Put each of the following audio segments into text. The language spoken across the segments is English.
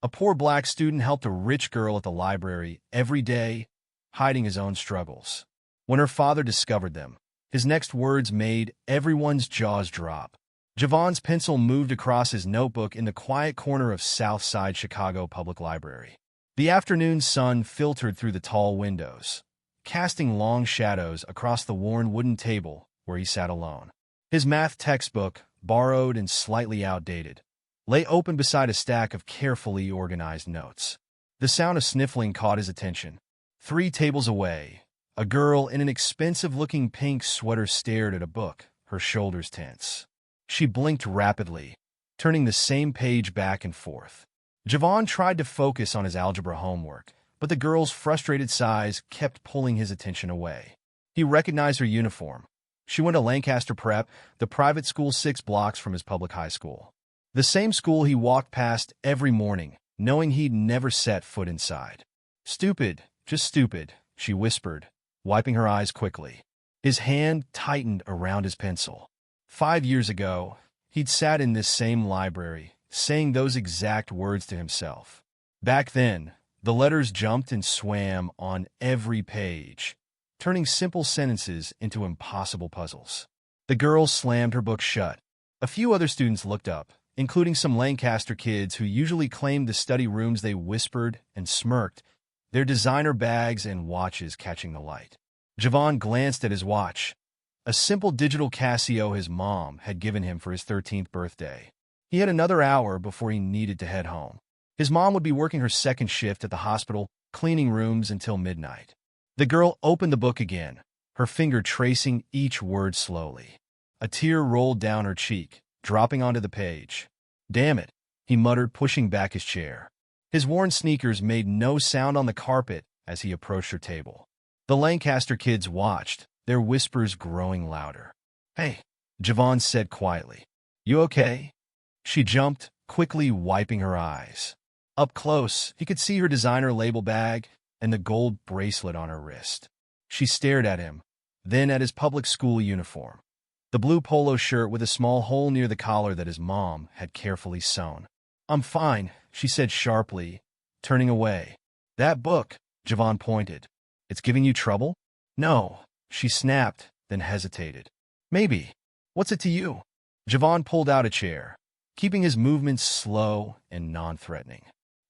A poor black student helped a rich girl at the library every day, hiding his own struggles. When her father discovered them, his next words made everyone's jaws drop. Javon's pencil moved across his notebook in the quiet corner of South Side Chicago Public Library. The afternoon sun filtered through the tall windows, casting long shadows across the worn wooden table where he sat alone. His math textbook, borrowed and slightly outdated, lay open beside a stack of carefully organized notes. The sound of sniffling caught his attention. 3 tables away, a girl in an expensive-looking pink sweater stared at a book, her shoulders tense. She blinked rapidly, turning the same page back and forth. Javon tried to focus on his algebra homework, but the girl's frustrated sighs kept pulling his attention away. He recognized her uniform. She went to Lancaster Prep, the private school 6 blocks from his public high school. The same school he walked past every morning, knowing he'd never set foot inside. "Stupid, just stupid," she whispered, wiping her eyes quickly. His hand tightened around his pencil. 5 years ago, he'd sat in this same library, saying those exact words to himself. Back then, the letters jumped and swam on every page, turning simple sentences into impossible puzzles. The girl slammed her book shut. A few other students looked up, including some Lancaster kids who usually claimed the study rooms. They whispered and smirked, their designer bags and watches catching the light. Javon glanced at his watch, a simple digital Casio his mom had given him for his 13th birthday. He had another hour before he needed to head home. His mom would be working her second shift at the hospital, cleaning rooms until midnight. The girl opened the book again, her finger tracing each word slowly. A tear rolled down her cheek, dropping onto the page. "Damn it," he muttered, pushing back his chair. His worn sneakers made no sound on the carpet as he approached her table. The Lancaster kids watched, their whispers growing louder. "Hey," Javon said quietly. "You okay?" She jumped, quickly wiping her eyes. Up close, he could see her designer label bag and the gold bracelet on her wrist. She stared at him, then at his public school uniform, the blue polo shirt with a small hole near the collar that his mom had carefully sewn. "I'm fine," she said sharply, turning away. "That book," Javon pointed. "It's giving you trouble?" "No," she snapped, then hesitated. "Maybe. What's it to you?" Javon pulled out a chair, keeping his movements slow and non-threatening.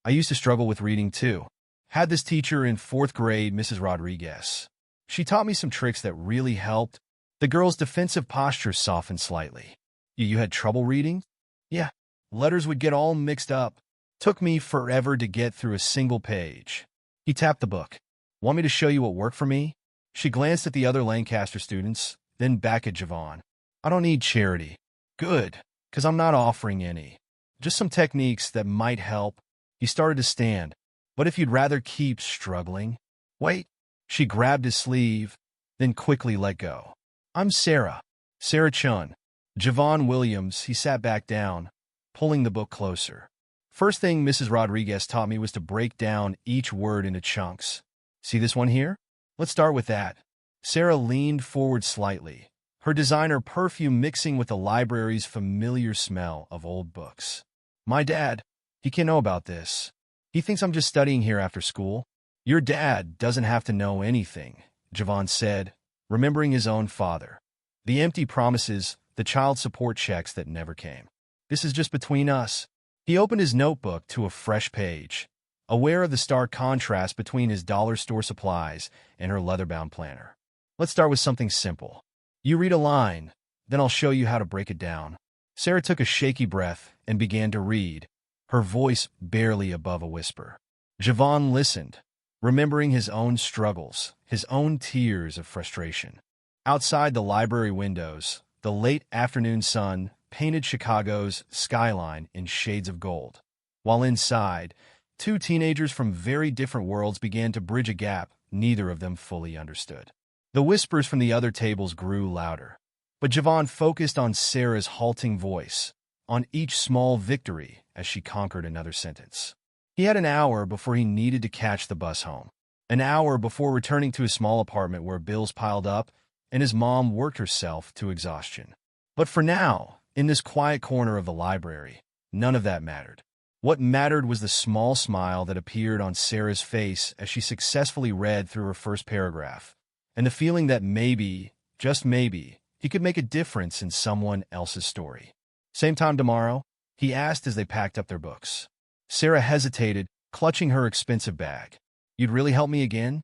"I used to struggle with reading too. Had this teacher in 4th grade, Mrs. Rodriguez. She taught me some tricks that really helped." The girl's defensive posture softened slightly. You had trouble reading?" "Yeah. Letters would get all mixed up. Took me forever to get through a single page." He tapped the book. "Want me to show you what worked for me?" She glanced at the other Lancaster students, then back at Javon. "I don't need charity." "Good, because I'm not offering any. Just some techniques that might help." He started to stand. "But if you'd rather keep struggling—" "Wait." She grabbed his sleeve, then quickly let go. "I'm Sarah. Sarah Chun." Javon Williams. He sat back down, pulling the book closer. "First thing Mrs. Rodriguez taught me was to break down each word into chunks. See this one here? Let's start with that." Sarah leaned forward slightly, her designer perfume mixing with the library's familiar smell of old books. "My dad, he can't know about this. He thinks I'm just studying here after school." "Your dad doesn't have to know anything," Javon said, remembering his own father. The empty promises, the child support checks that never came. "This is just between us." He opened his notebook to a fresh page, aware of the stark contrast between his dollar store supplies and her leather-bound planner. "Let's start with something simple. You read a line, then I'll show you how to break it down." Sarah took a shaky breath and began to read, her voice barely above a whisper. Javon listened, remembering his own struggles, his own tears of frustration. Outside the library windows, the late afternoon sun painted Chicago's skyline in shades of gold, while inside, 2 teenagers from very different worlds began to bridge a gap neither of them fully understood. The whispers from the other tables grew louder, but Javon focused on Sarah's halting voice, on each small victory as she conquered another sentence. He had an hour before he needed to catch the bus home, an hour before returning to his small apartment where bills piled up and his mom worked herself to exhaustion. But for now, in this quiet corner of the library, none of that mattered. What mattered was the small smile that appeared on Sarah's face as she successfully read through her first paragraph, and the feeling that maybe, just maybe, he could make a difference in someone else's story. Same time tomorrow? He asked as they packed up their books. Sarah hesitated, clutching her expensive bag. You'd really help me again?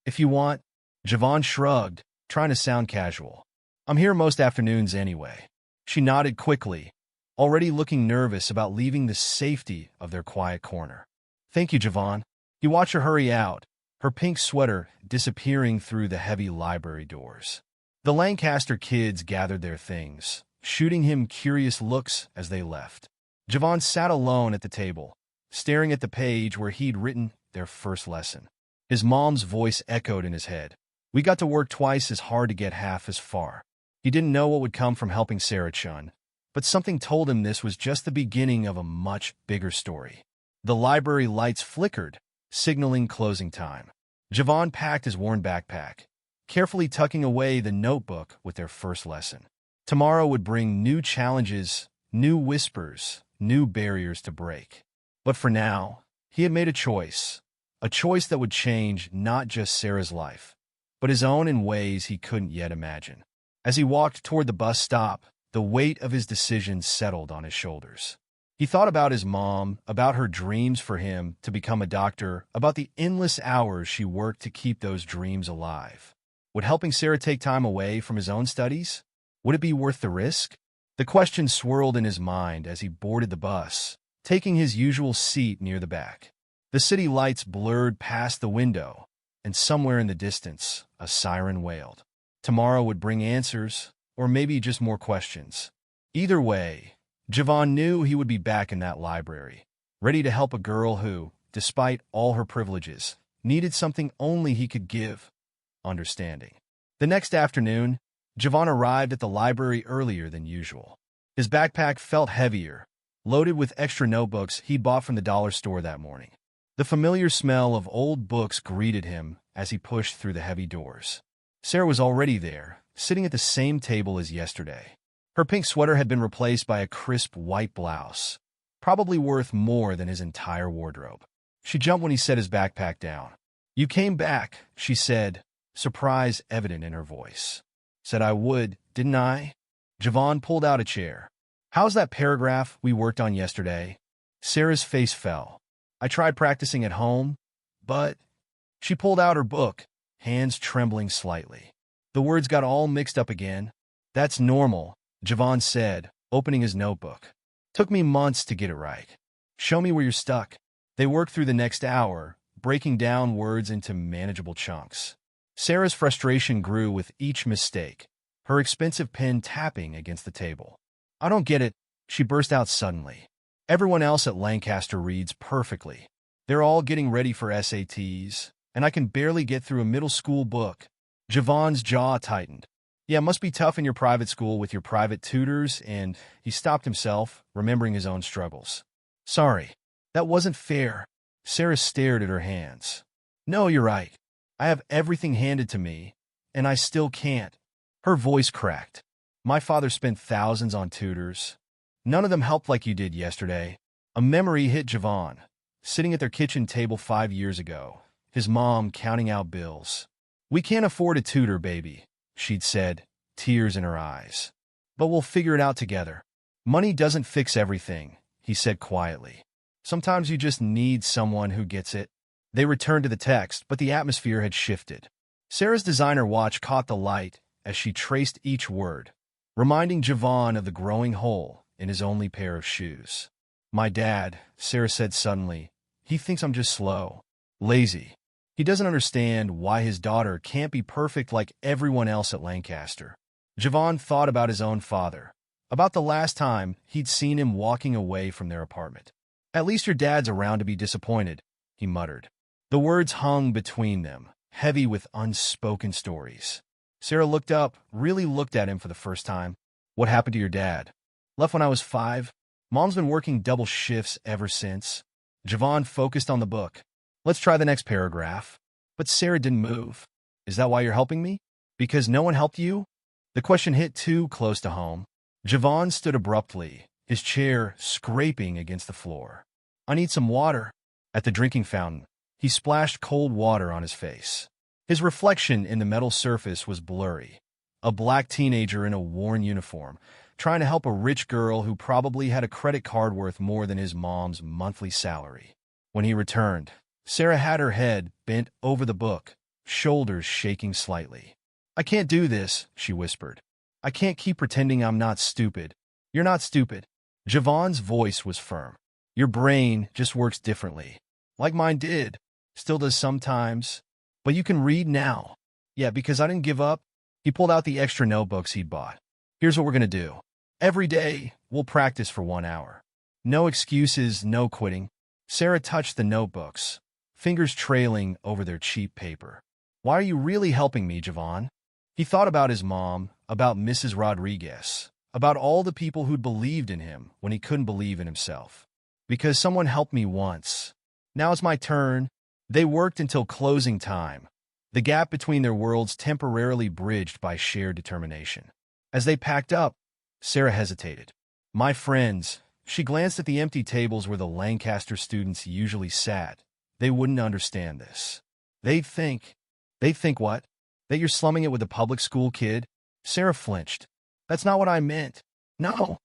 If you want. Javon shrugged, trying to sound casual. I'm here most afternoons anyway. She nodded quickly, already looking nervous about leaving the safety of their quiet corner. Thank you, Javon. He watched her hurry out, her pink sweater disappearing through the heavy library doors. The Lancaster kids gathered their things, shooting him curious looks as they left. Javon sat alone at the table, staring at the page where he'd written their first lesson. His mom's voice echoed in his head. We got to work twice as hard to get half as far. He didn't know what would come from helping Sarah Chun, but something told him this was just the beginning of a much bigger story. The library lights flickered, signaling closing time. Javon packed his worn backpack, carefully tucking away the notebook with their first lesson. Tomorrow would bring new challenges, new whispers, new barriers to break. But for now, he had made a choice that would change not just Sarah's life, but his own in ways he couldn't yet imagine. As he walked toward the bus stop, the weight of his decision settled on his shoulders. He thought about his mom, about her dreams for him to become a doctor, about the endless hours she worked to keep those dreams alive. Would helping Sarah take time away from his own studies? Would it be worth the risk? The question swirled in his mind as he boarded the bus, taking his usual seat near the back. The city lights blurred past the window, and somewhere in the distance, a siren wailed. Tomorrow would bring answers, or maybe just more questions. Either way, Javon knew he would be back in that library, ready to help a girl who, despite all her privileges, needed something only he could give: understanding. The next afternoon, Javon arrived at the library earlier than usual. His backpack felt heavier, loaded with extra notebooks he'd bought from the dollar store that morning. The familiar smell of old books greeted him as he pushed through the heavy doors. Sarah was already there, sitting at the same table as yesterday. Her pink sweater had been replaced by a crisp white blouse, probably worth more than his entire wardrobe. She jumped when he set his backpack down. You came back, she said, surprise evident in her voice. Said I would, didn't I? Javon pulled out a chair. How's that paragraph we worked on yesterday? Sarah's face fell. I tried practicing at home, but... She pulled out her book, hands trembling slightly. The words got all mixed up again. That's normal, Javon said, opening his notebook. Took me months to get it right. Show me where you're stuck. They worked through the next hour, breaking down words into manageable chunks. Sarah's frustration grew with each mistake, her expensive pen tapping against the table. I don't get it, she burst out suddenly. Everyone else at Lancaster reads perfectly. They're all getting ready for SATs, and I can barely get through a middle school book. Javon's jaw tightened. Yeah, it must be tough in your private school with your private tutors, and he stopped himself, remembering his own struggles. Sorry, that wasn't fair. Sarah stared at her hands. No, you're right. I have everything handed to me, and I still can't. Her voice cracked. My father spent thousands on tutors. None of them helped like you did yesterday. A memory hit Javon, sitting at their kitchen table 5 years ago, his mom counting out bills. We can't afford a tutor, baby, she'd said, tears in her eyes. But we'll figure it out together. Money doesn't fix everything, he said quietly. Sometimes you just need someone who gets it. They returned to the text, but the atmosphere had shifted. Sarah's designer watch caught the light as she traced each word, reminding Javon of the growing hole in his only pair of shoes. My dad, Sarah said suddenly, he thinks I'm just slow, lazy. He doesn't understand why his daughter can't be perfect like everyone else at Lancaster. Javon thought about his own father, about the last time he'd seen him walking away from their apartment. At least your dad's around to be disappointed, he muttered. The words hung between them, heavy with unspoken stories. Sarah looked up, really looked at him for the first time. What happened to your dad? Left when I was 5. Mom's been working double shifts ever since. Javon focused on the book. Let's try the next paragraph. But Sarah didn't move. Is that why you're helping me? Because no one helped you? The question hit too close to home. Javon stood abruptly, his chair scraping against the floor. I need some water. At the drinking fountain, he splashed cold water on his face. His reflection in the metal surface was blurry. A black teenager in a worn uniform, trying to help a rich girl who probably had a credit card worth more than his mom's monthly salary. When he returned, Sarah had her head bent over the book, shoulders shaking slightly. I can't do this, she whispered. I can't keep pretending I'm not stupid. You're not stupid. Javon's voice was firm. Your brain just works differently. Like mine did. Still does sometimes. But you can read now. Yeah, because I didn't give up. He pulled out the extra notebooks he'd bought. Here's what we're going to do. Every day, we'll practice for 1 hour. No excuses, no quitting. Sarah touched the notebooks, fingers trailing over their cheap paper. Why are you really helping me, Javon? He thought about his mom, about Mrs. Rodriguez, about all the people who'd believed in him when he couldn't believe in himself. Because someone helped me once. Now it's my turn. They worked until closing time, the gap between their worlds temporarily bridged by shared determination. As they packed up, Sarah hesitated. My friends, she glanced at the empty tables where the Lancaster students usually sat. They wouldn't understand this. They'd think what? That you're slumming it with a public school kid? Sarah flinched. That's not what I meant. No.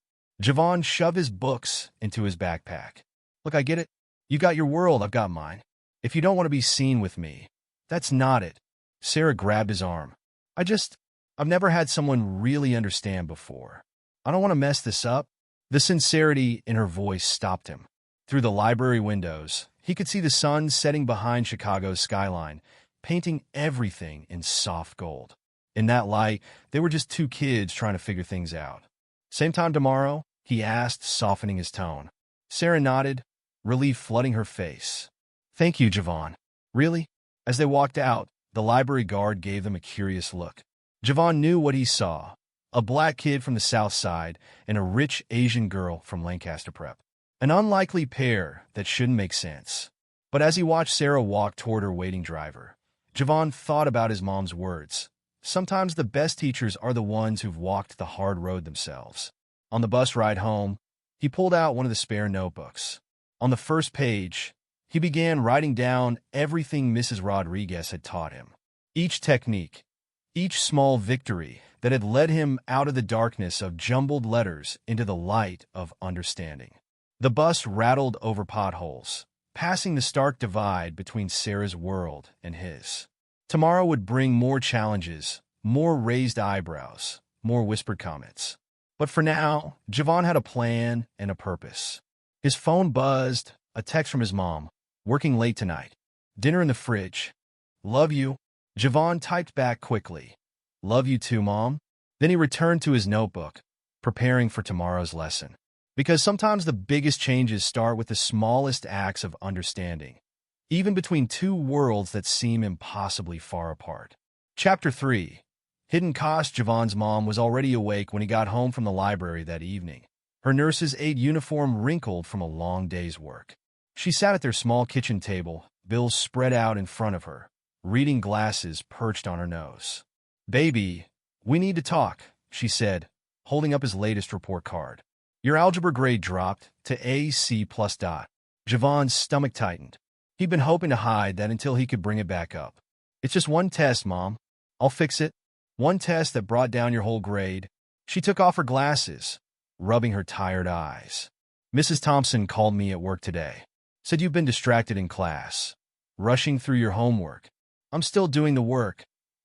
Javon shoved his books into his backpack. Look, I get it. You got your world, I've got mine. If you don't want to be seen with me, that's not it. Sarah grabbed his arm. I've never had someone really understand before. I don't want to mess this up. The sincerity in her voice stopped him. Through the library windows, he could see the sun setting behind Chicago's skyline, painting everything in soft gold. In that light, they were just two kids trying to figure things out. Same time tomorrow? He asked, softening his tone. Sarah nodded, relief flooding her face. Thank you, Javon. Really? As they walked out, the library guard gave them a curious look. Javon knew what he saw. A black kid from the South Side and a rich Asian girl from Lancaster Prep. An unlikely pair that shouldn't make sense. But as he watched Sarah walk toward her waiting driver, Javon thought about his mom's words. Sometimes the best teachers are the ones who've walked the hard road themselves. On the bus ride home, he pulled out one of the spare notebooks. On the first page, he began writing down everything Mrs. Rodriguez had taught him. Each technique, each small victory that had led him out of the darkness of jumbled letters into the light of understanding. The bus rattled over potholes, passing the stark divide between Sarah's world and his. Tomorrow would bring more challenges, more raised eyebrows, more whispered comments. But for now, Javon had a plan and a purpose. His phone buzzed, a text from his mom. Working late tonight. Dinner in the fridge. Love you. Javon typed back quickly. Love you too, Mom. Then he returned to his notebook, preparing for tomorrow's lesson. Because sometimes the biggest changes start with the smallest acts of understanding, even between two worlds that seem impossibly far apart. Chapter 3. Hidden Cost. Javon's mom was already awake when he got home from the library that evening. Her nurse's aide uniform wrinkled from a long day's work. She sat at their small kitchen table, bills spread out in front of her, reading glasses perched on her nose. Baby, we need to talk, she said, holding up his latest report card. Your algebra grade dropped to A/C+. Javon's stomach tightened. He'd been hoping to hide that until he could bring it back up. It's just one test, Mom. I'll fix it. One test that brought down your whole grade. She took off her glasses, rubbing her tired eyes. Mrs. Thompson called me at work today. Said you've been distracted in class, rushing through your homework. I'm still doing the work,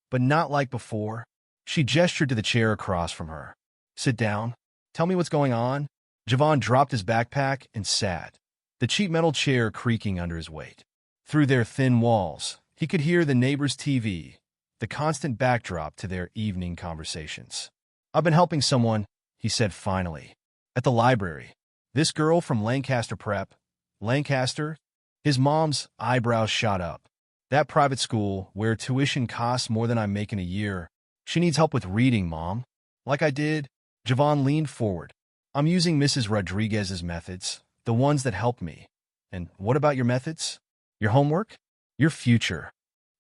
but not like before. She gestured to the chair across from her. Sit down. Tell me what's going on. Javon dropped his backpack and sat, the cheap metal chair creaking under his weight. Through their thin walls, he could hear the neighbor's TV, the constant backdrop to their evening conversations. I've been helping someone, he said finally, at the library. This girl from Lancaster Prep. Lancaster? His mom's eyebrows shot up. That private school, where tuition costs more than I make in a year. She needs help with reading, Mom. Like I did. Javon leaned forward. I'm using Mrs. Rodriguez's methods, the ones that helped me. And what about your methods? Your homework? Your future.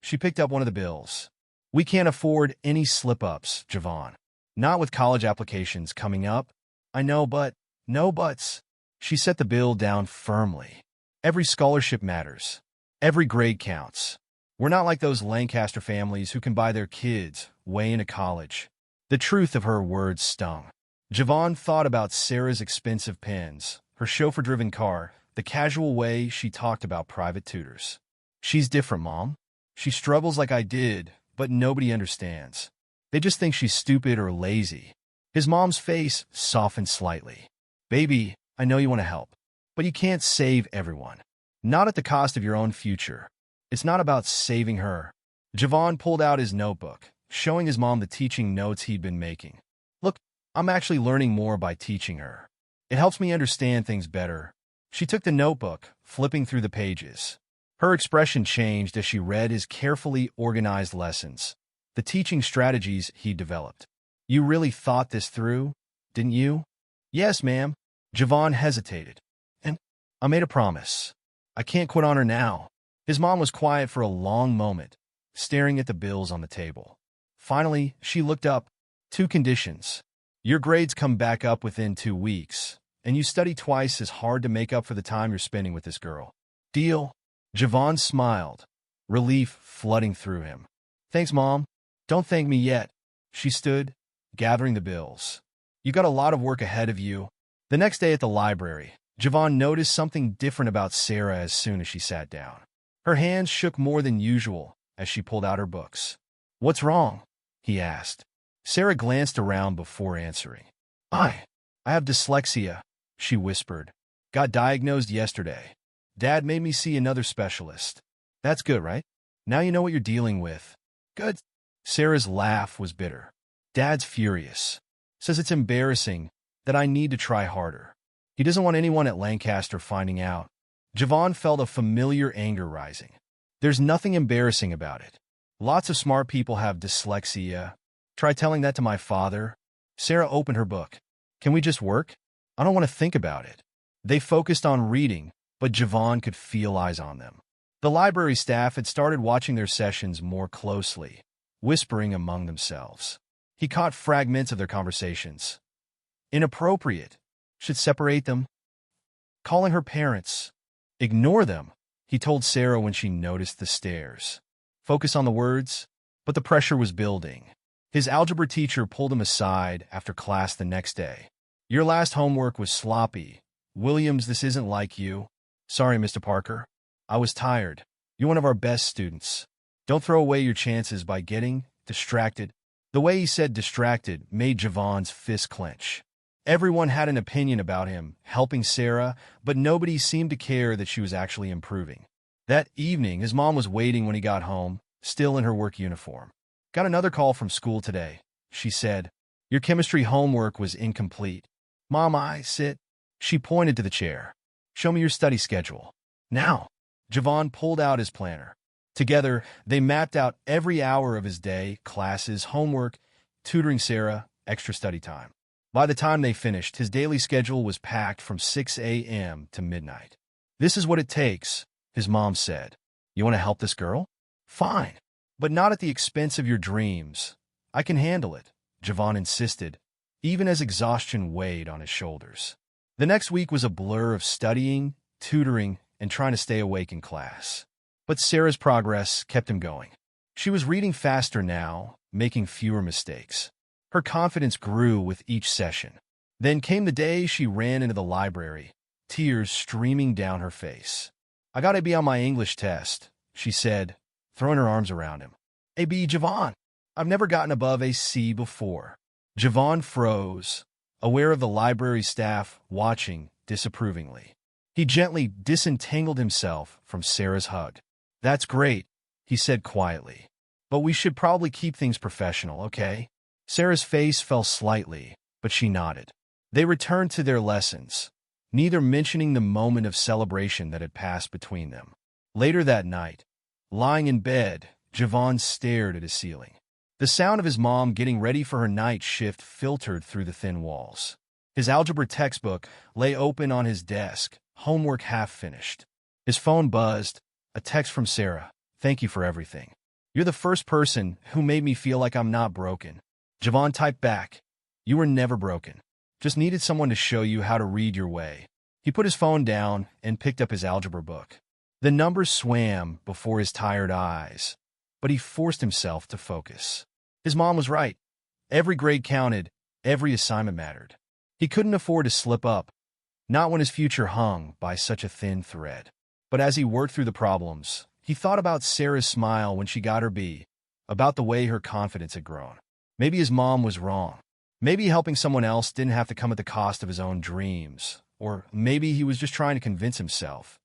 She picked up one of the bills. We can't afford any slip-ups, Javon. Not with college applications coming up. I know, but no buts. She set the bill down firmly. Every scholarship matters. Every grade counts. We're not like those Lancaster families who can buy their kids way into college. The truth of her words stung. Javon thought about Sarah's expensive pens, her chauffeur-driven car, the casual way she talked about private tutors. She's different, Mom. She struggles like I did, but nobody understands. They just think she's stupid or lazy. His mom's face softened slightly. Baby, I know you want to help, but you can't save everyone. Not at the cost of your own future. It's not about saving her. Javon pulled out his notebook, showing his mom the teaching notes he'd been making. Look, I'm actually learning more by teaching her. It helps me understand things better. She took the notebook, flipping through the pages. Her expression changed as she read his carefully organized lessons, the teaching strategies he'd developed. You really thought this through, didn't you? Yes, ma'am. Javon hesitated. And I made a promise. I can't quit on her now. His mom was quiet for a long moment, staring at the bills on the table. Finally, she looked up. 2 conditions. Your grades come back up within 2 weeks, and you study twice as hard to make up for the time you're spending with this girl. Deal? Javon smiled, relief flooding through him. Thanks, Mom. Don't thank me yet. She stood, gathering the bills. You got a lot of work ahead of you. The next day at the library, Javon noticed something different about Sarah as soon as she sat down. Her hands shook more than usual as she pulled out her books. What's wrong? He asked. Sarah glanced around before answering. I have dyslexia, she whispered. Got diagnosed yesterday. Dad made me see another specialist. That's good, right? Now you know what you're dealing with. Good. Sarah's laugh was bitter. Dad's furious. Says it's embarrassing, that I need to try harder. He doesn't want anyone at Lancaster finding out. Javon felt a familiar anger rising. There's nothing embarrassing about it. Lots of smart people have dyslexia. Try telling that to my father. Sarah opened her book. Can we just work? I don't want to think about it. They focused on reading, but Javon could feel eyes on them. The library staff had started watching their sessions more closely, whispering among themselves. He caught fragments of their conversations. Inappropriate. Should separate them. Calling her parents. Ignore them, he told Sarah when she noticed the stares. Focus on the words, but the pressure was building. His algebra teacher pulled him aside after class the next day. Your last homework was sloppy. Williams, this isn't like you. Sorry, Mr. Parker. I was tired. You're one of our best students. Don't throw away your chances by getting distracted. The way he said distracted made Javon's fist clench. Everyone had an opinion about him, helping Sarah, but nobody seemed to care that she was actually improving. That evening, his mom was waiting when he got home, still in her work uniform. Got another call from school today, she said. Your chemistry homework was incomplete. Mom, sit. She pointed to the chair. Show me your study schedule. Now. Javon pulled out his planner. Together, they mapped out every hour of his day, classes, homework, tutoring Sarah, extra study time. By the time they finished, his daily schedule was packed from 6 a.m. to midnight. This is what it takes, his mom said. You want to help this girl? Fine, but not at the expense of your dreams. I can handle it, Javon insisted, even as exhaustion weighed on his shoulders. The next week was a blur of studying, tutoring, and trying to stay awake in class. But Sarah's progress kept him going. She was reading faster now, making fewer mistakes. Her confidence grew with each session. Then came the day she ran into the library, tears streaming down her face. I gotta be on my English test, she said, throwing her arms around him. A.B. Javon, I've never gotten above a C before. Javon froze, aware of the library staff watching disapprovingly. He gently disentangled himself from Sarah's hug. That's great, he said quietly. But we should probably keep things professional, okay? Sarah's face fell slightly, but she nodded. They returned to their lessons, neither mentioning the moment of celebration that had passed between them. Later that night, lying in bed, Javon stared at his ceiling. The sound of his mom getting ready for her night shift filtered through the thin walls. His algebra textbook lay open on his desk, homework half finished. His phone buzzed, a text from Sarah. Thank you for everything. You're the first person who made me feel like I'm not broken. Javon typed back. You were never broken. Just needed someone to show you how to read your way. He put his phone down and picked up his algebra book. The numbers swam before his tired eyes, but he forced himself to focus. His mom was right. Every grade counted, every assignment mattered. He couldn't afford to slip up, not when his future hung by such a thin thread. But as he worked through the problems, he thought about Sarah's smile when she got her B, about the way her confidence had grown. Maybe his mom was wrong. Maybe helping someone else didn't have to come at the cost of his own dreams. Or maybe he was just trying to convince himself,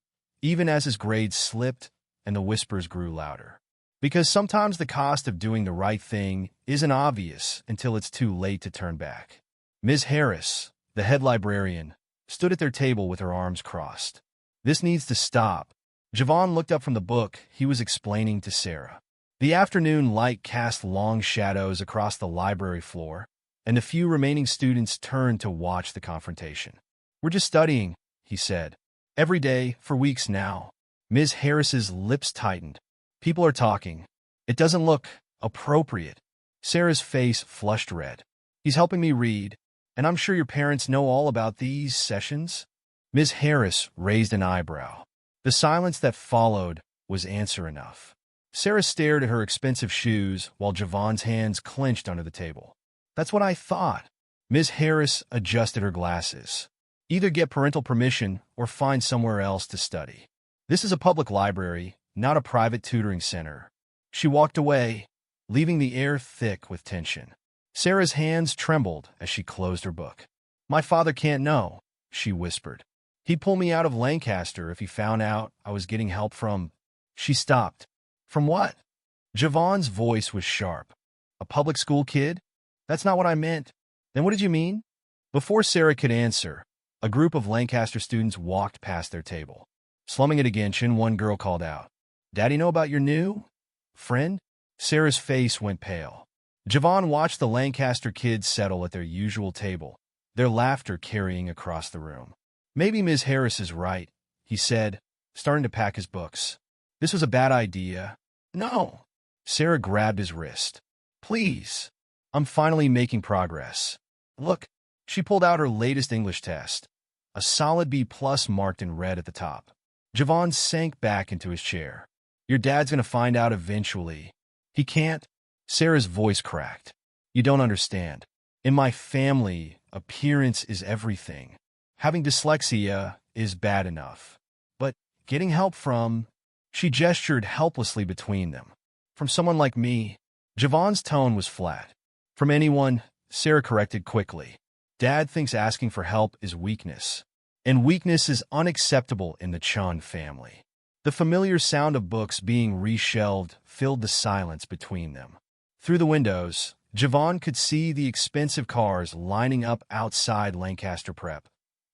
even as his grades slipped and the whispers grew louder. Because sometimes the cost of doing the right thing isn't obvious until it's too late to turn back. Ms. Harris, the head librarian, stood at their table with her arms crossed. "This needs to stop." Javon looked up from the book he was explaining to Sarah. The afternoon light cast long shadows across the library floor, and the few remaining students turned to watch the confrontation. "We're just studying," he said. "Every day, for weeks now." Ms. Harris's lips tightened. "People are talking. It doesn't look appropriate." Sarah's face flushed red. "He's helping me read, and I'm sure your parents know all about these sessions." Ms. Harris raised an eyebrow. The silence that followed was answer enough. Sarah stared at her expensive shoes while Javon's hands clenched under the table. "That's what I thought." Ms. Harris adjusted her glasses. "Either get parental permission or find somewhere else to study. This is a public library, not a private tutoring center." She walked away, leaving the air thick with tension. Sarah's hands trembled as she closed her book. "My father can't know," she whispered. "He'd pull me out of Lancaster if he found out I was getting help from—" She stopped. "From what?" Javon's voice was sharp. "A public school kid? That's not what I meant." "Then what did you mean?" Before Sarah could answer, a group of Lancaster students walked past their table. Slumming it again, one girl called out, "Daddy know about your new friend?" Sarah's face went pale. Javon watched the Lancaster kids settle at their usual table, their laughter carrying across the room. "Maybe Ms. Harris is right," he said, starting to pack his books. "This was a bad idea." "No." Sarah grabbed his wrist. "Please. I'm finally making progress. Look." She pulled out her latest English test, a solid B+ marked in red at the top. Javon sank back into his chair. "Your dad's going to find out eventually." "He can't." Sarah's voice cracked. "You don't understand. In my family, appearance is everything. Having dyslexia is bad enough. But getting help from—" She gestured helplessly between them. "From someone like me." Javon's tone was flat. "From anyone," Sarah corrected quickly. "Dad thinks asking for help is weakness. And weakness is unacceptable in the Chun family." The familiar sound of books being reshelved filled the silence between them. Through the windows, Javon could see the expensive cars lining up outside Lancaster Prep,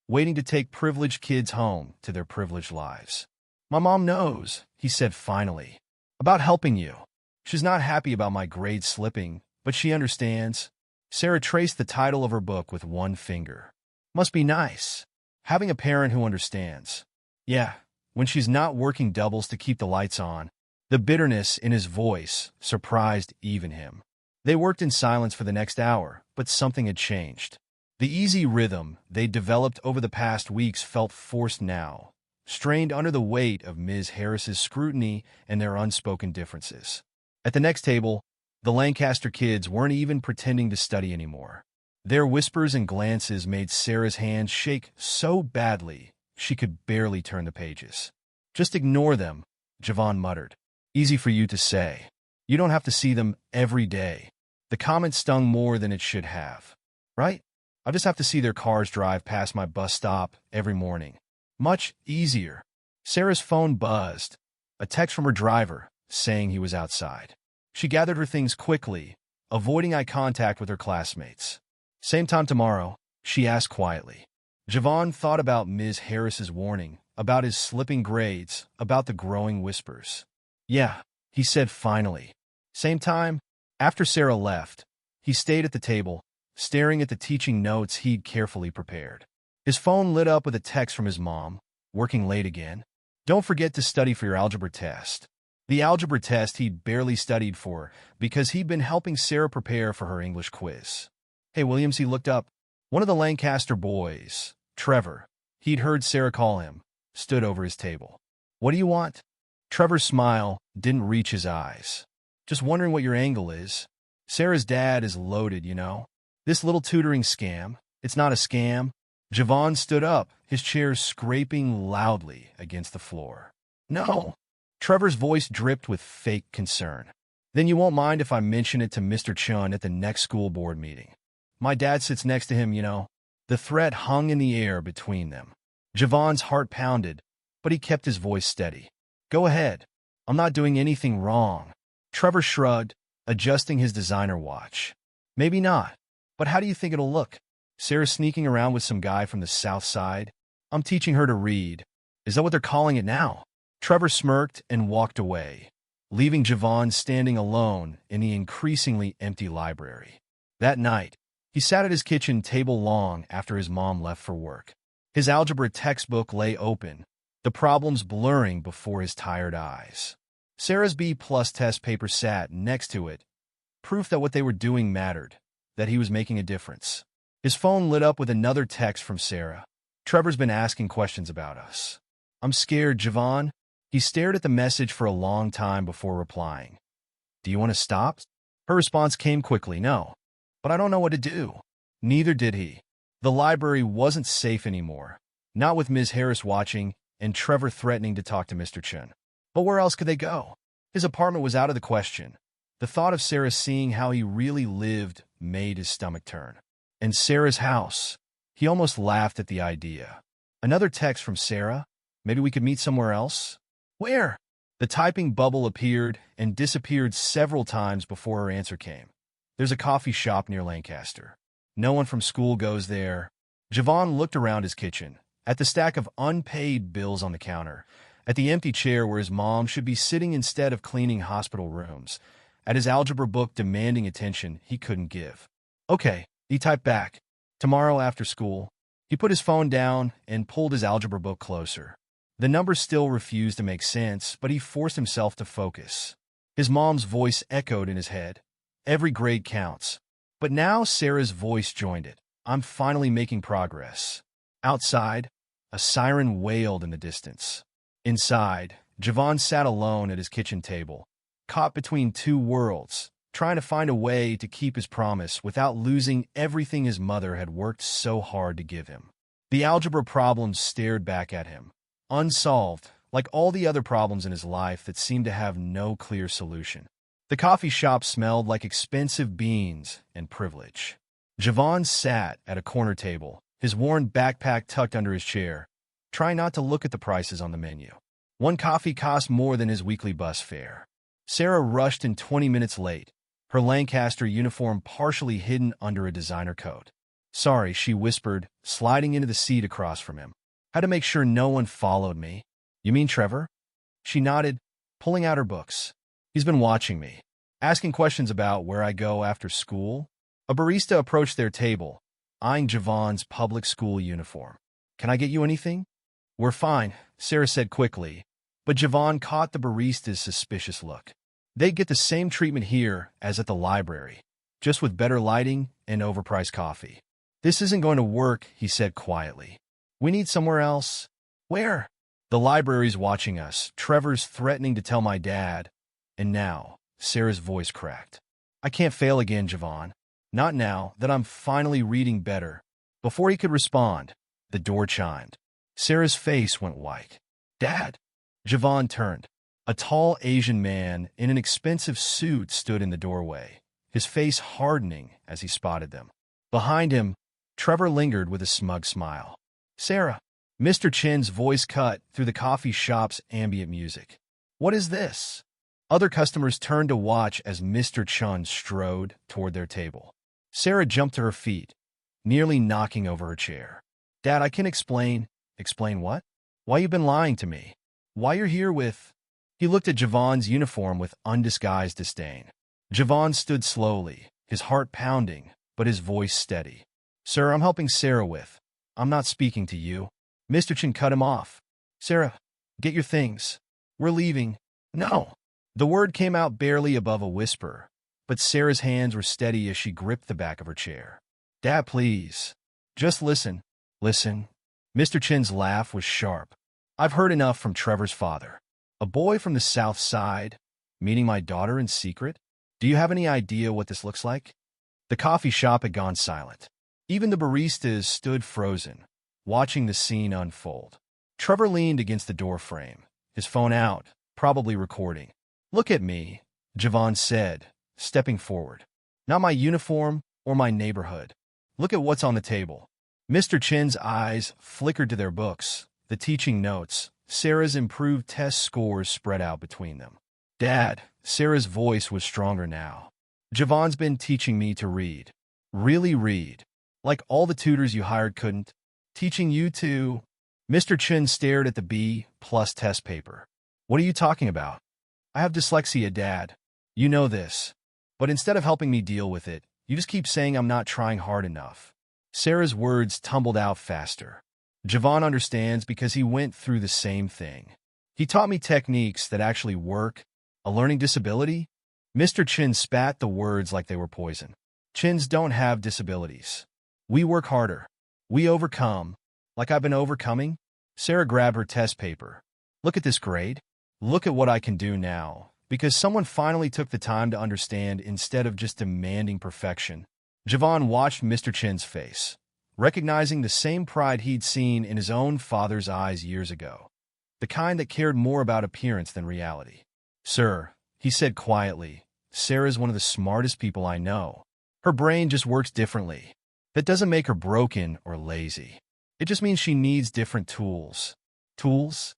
waiting to take privileged kids home to their privileged lives. "My mom knows," he said finally, "about helping you. She's not happy about my grades slipping, but she understands." Sarah traced the title of her book with one finger. "Must be nice, having a parent who understands." "Yeah, when she's not working doubles to keep the lights on." The bitterness in his voice surprised even him. They worked in silence for the next hour, but something had changed. The easy rhythm they'd developed over the past weeks felt forced now, strained under the weight of Ms. Harris's scrutiny and their unspoken differences. At the next table, the Lancaster kids weren't even pretending to study anymore. Their whispers and glances made Sarah's hands shake so badly she could barely turn the pages. "Just ignore them," Javon muttered. "Easy for you to say. You don't have to see them every day." The comment stung more than it should have. "Right? I just have to see their cars drive past my bus stop every morning." Much easier. Sarah's phone buzzed, a text from her driver saying he was outside. She gathered her things quickly, avoiding eye contact with her classmates. "Same time tomorrow?" she asked quietly. Javon thought about Ms. Harris's warning, about his slipping grades, about the growing whispers. "Yeah," he said finally. "Same time?" After Sarah left, he stayed at the table, staring at the teaching notes he'd carefully prepared. His phone lit up with a text from his mom, "Working late again? Don't forget to study for your algebra test." The algebra test he'd barely studied for because he'd been helping Sarah prepare for her English quiz. "Hey, Williams," he looked up. "One of the Lancaster boys, Trevor. He'd heard Sarah call him, stood over his table. What do you want? Trevor's smile didn't reach his eyes. Just wondering what your angle is. Sarah's dad is loaded, you know. This little tutoring scam, it's not a scam. Javon stood up, his chair scraping loudly against the floor. No. Trevor's voice dripped with fake concern. Then you won't mind if I mention it to Mr. Chun at the next school board meeting. My dad sits next to him, you know. The threat hung in the air between them. Javon's heart pounded, but he kept his voice steady. Go ahead. I'm not doing anything wrong. Trevor shrugged, adjusting his designer watch. Maybe not, but how do you think it'll look? Sarah's sneaking around with some guy from the south side? I'm teaching her to read. Is that what they're calling it now? Trevor smirked and walked away, leaving Javon standing alone in the increasingly empty library. That night, he sat at his kitchen table long after his mom left for work. His algebra textbook lay open, the problems blurring before his tired eyes. Sarah's B+ test paper sat next to it, proof that what they were doing mattered, that he was making a difference. His phone lit up with another text from Sarah. Trevor's been asking questions about us. I'm scared, Javon. He stared at the message for a long time before replying. Do you want to stop? Her response came quickly, no. But I don't know what to do. Neither did he. The library wasn't safe anymore, not with Ms. Harris watching and Trevor threatening to talk to Mr. Chun. But where else could they go? His apartment was out of the question. The thought of Sarah seeing how he really lived made his stomach turn. And Sarah's house. He almost laughed at the idea. Another text from Sarah. Maybe we could meet somewhere else? Where? The typing bubble appeared and disappeared several times before her answer came. There's a coffee shop near Lancaster. No one from school goes there. Javon looked around his kitchen, at the stack of unpaid bills on the counter, at the empty chair where his mom should be sitting instead of cleaning hospital rooms, at his algebra book demanding attention he couldn't give. Okay, he typed back. Tomorrow after school. He put his phone down and pulled his algebra book closer. The numbers still refused to make sense, but he forced himself to focus. His mom's voice echoed in his head. Every grade counts. But now Sarah's voice joined it. I'm finally making progress. Outside, a siren wailed in the distance. Inside, Javon sat alone at his kitchen table, caught between two worlds, trying to find a way to keep his promise without losing everything his mother had worked so hard to give him. The algebra problems stared back at him, unsolved, like all the other problems in his life that seemed to have no clear solution. The coffee shop smelled like expensive beans and privilege. Javon sat at a corner table, his worn backpack tucked under his chair, trying not to look at the prices on the menu. One coffee cost more than his weekly bus fare. Sarah rushed in 20 minutes late, her Lancaster uniform partially hidden under a designer coat. Sorry, she whispered, sliding into the seat across from him. Had to make sure no one followed me. You mean Trevor? She nodded, pulling out her books. He's been watching me, asking questions about where I go after school. A barista approached their table, eyeing Javon's public school uniform. Can I get you anything? We're fine, Sarah said quickly, but Javon caught the barista's suspicious look. They get the same treatment here as at the library, just with better lighting and overpriced coffee. This isn't going to work, he said quietly. We need somewhere else. Where? The library's watching us. Trevor's threatening to tell my dad. And now, Sarah's voice cracked. I can't fail again, Javon. Not now that I'm finally reading better. Before he could respond, the door chimed. Sarah's face went white. Dad! Javon turned. A tall Asian man in an expensive suit stood in the doorway, his face hardening as he spotted them. Behind him, Trevor lingered with a smug smile. Sarah! Mr. Chin's voice cut through the coffee shop's ambient music. What is this? Other customers turned to watch as Mr. Chun strode toward their table. Sarah jumped to her feet, nearly knocking over her chair. Dad, I can explain. Explain what? Why you've been lying to me. Why you're here with... He looked at Javon's uniform with undisguised disdain. Javon stood slowly, his heart pounding, but his voice steady. Sir, I'm helping Sarah with. I'm not speaking to you. Mr. Chin cut him off. Sarah, get your things. We're leaving. No. The word came out barely above a whisper, but Sarah's hands were steady as she gripped the back of her chair. Dad, please. Just listen. Listen. Mr. Chin's laugh was sharp. I've heard enough from Trevor's father. A boy from the South Side, meeting my daughter in secret? Do you have any idea what this looks like? The coffee shop had gone silent. Even the baristas stood frozen, watching the scene unfold. Trevor leaned against the door frame, his phone out, probably recording. Look at me, Javon said, stepping forward. Not my uniform or my neighborhood. Look at what's on the table. Mr. Chin's eyes flickered to their books, the teaching notes, Sarah's improved test scores spread out between them. Dad, Sarah's voice was stronger now. Javon's been teaching me to read. Really read. Like all the tutors you hired couldn't. Teaching you to... Mr. Chin stared at the B+ test paper. What are you talking about? I have dyslexia, Dad. You know this. But instead of helping me deal with it, you just keep saying I'm not trying hard enough. Sarah's words tumbled out faster. Javon understands because he went through the same thing. He taught me techniques that actually work. A learning disability? Mr. Chin spat the words like they were poison. Chins don't have disabilities. We work harder. We overcome. Like I've been overcoming? Sarah grabbed her test paper. Look at this grade. Look at what I can do now. Because someone finally took the time to understand instead of just demanding perfection. Javon watched Mr. Chin's face, recognizing the same pride he'd seen in his own father's eyes years ago. The kind that cared more about appearance than reality. Sir, he said quietly, Sarah's one of the smartest people I know. Her brain just works differently. That doesn't make her broken or lazy. It just means she needs different tools. Tools?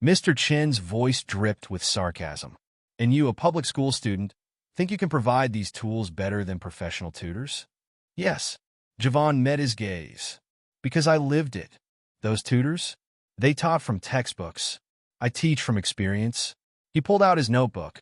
Mr. Chin's voice dripped with sarcasm. And you, a public school student, think you can provide these tools better than professional tutors? Yes. Javon met his gaze. Because I lived it. Those tutors? They taught from textbooks. I teach from experience. He pulled out his notebook,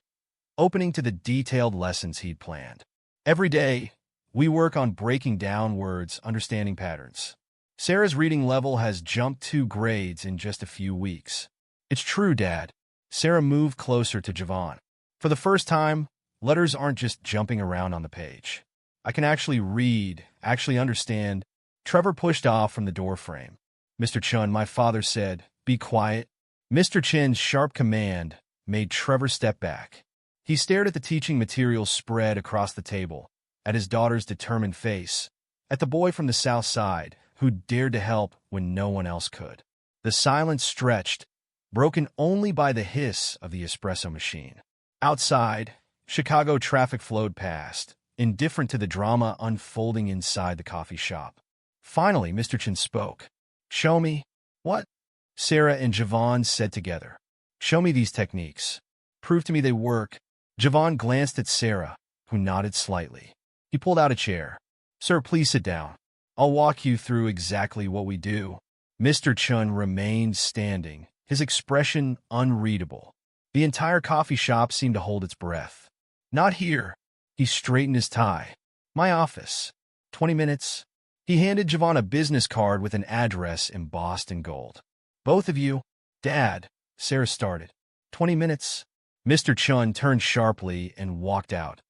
opening to the detailed lessons he'd planned. Every day, we work on breaking down words, understanding patterns. Sarah's reading level has jumped 2 grades in just a few weeks. It's true, Dad. Sarah moved closer to Javon. For the first time, letters aren't just jumping around on the page. I can actually read, actually understand. Trevor pushed off from the doorframe. Mr. Chun, my father said, be quiet. Mr. Chin's sharp command made Trevor step back. He stared at the teaching materials spread across the table, at his daughter's determined face, at the boy from the South Side who dared to help when no one else could. The silence stretched, broken only by the hiss of the espresso machine. Outside, Chicago traffic flowed past, indifferent to the drama unfolding inside the coffee shop. Finally, Mr. Chin spoke. Show me. What? Sarah and Javon said together. Show me these techniques. Prove to me they work. Javon glanced at Sarah, who nodded slightly. He pulled out a chair. Sir, please sit down. I'll walk you through exactly what we do. Mr. Chun remained standing, his expression unreadable. The entire coffee shop seemed to hold its breath. Not here. He straightened his tie. My office. 20 minutes. He handed Javon a business card with an address embossed in gold. Both of you. Dad, Sarah started. 20 minutes. Mr. Chun turned sharply and walked out,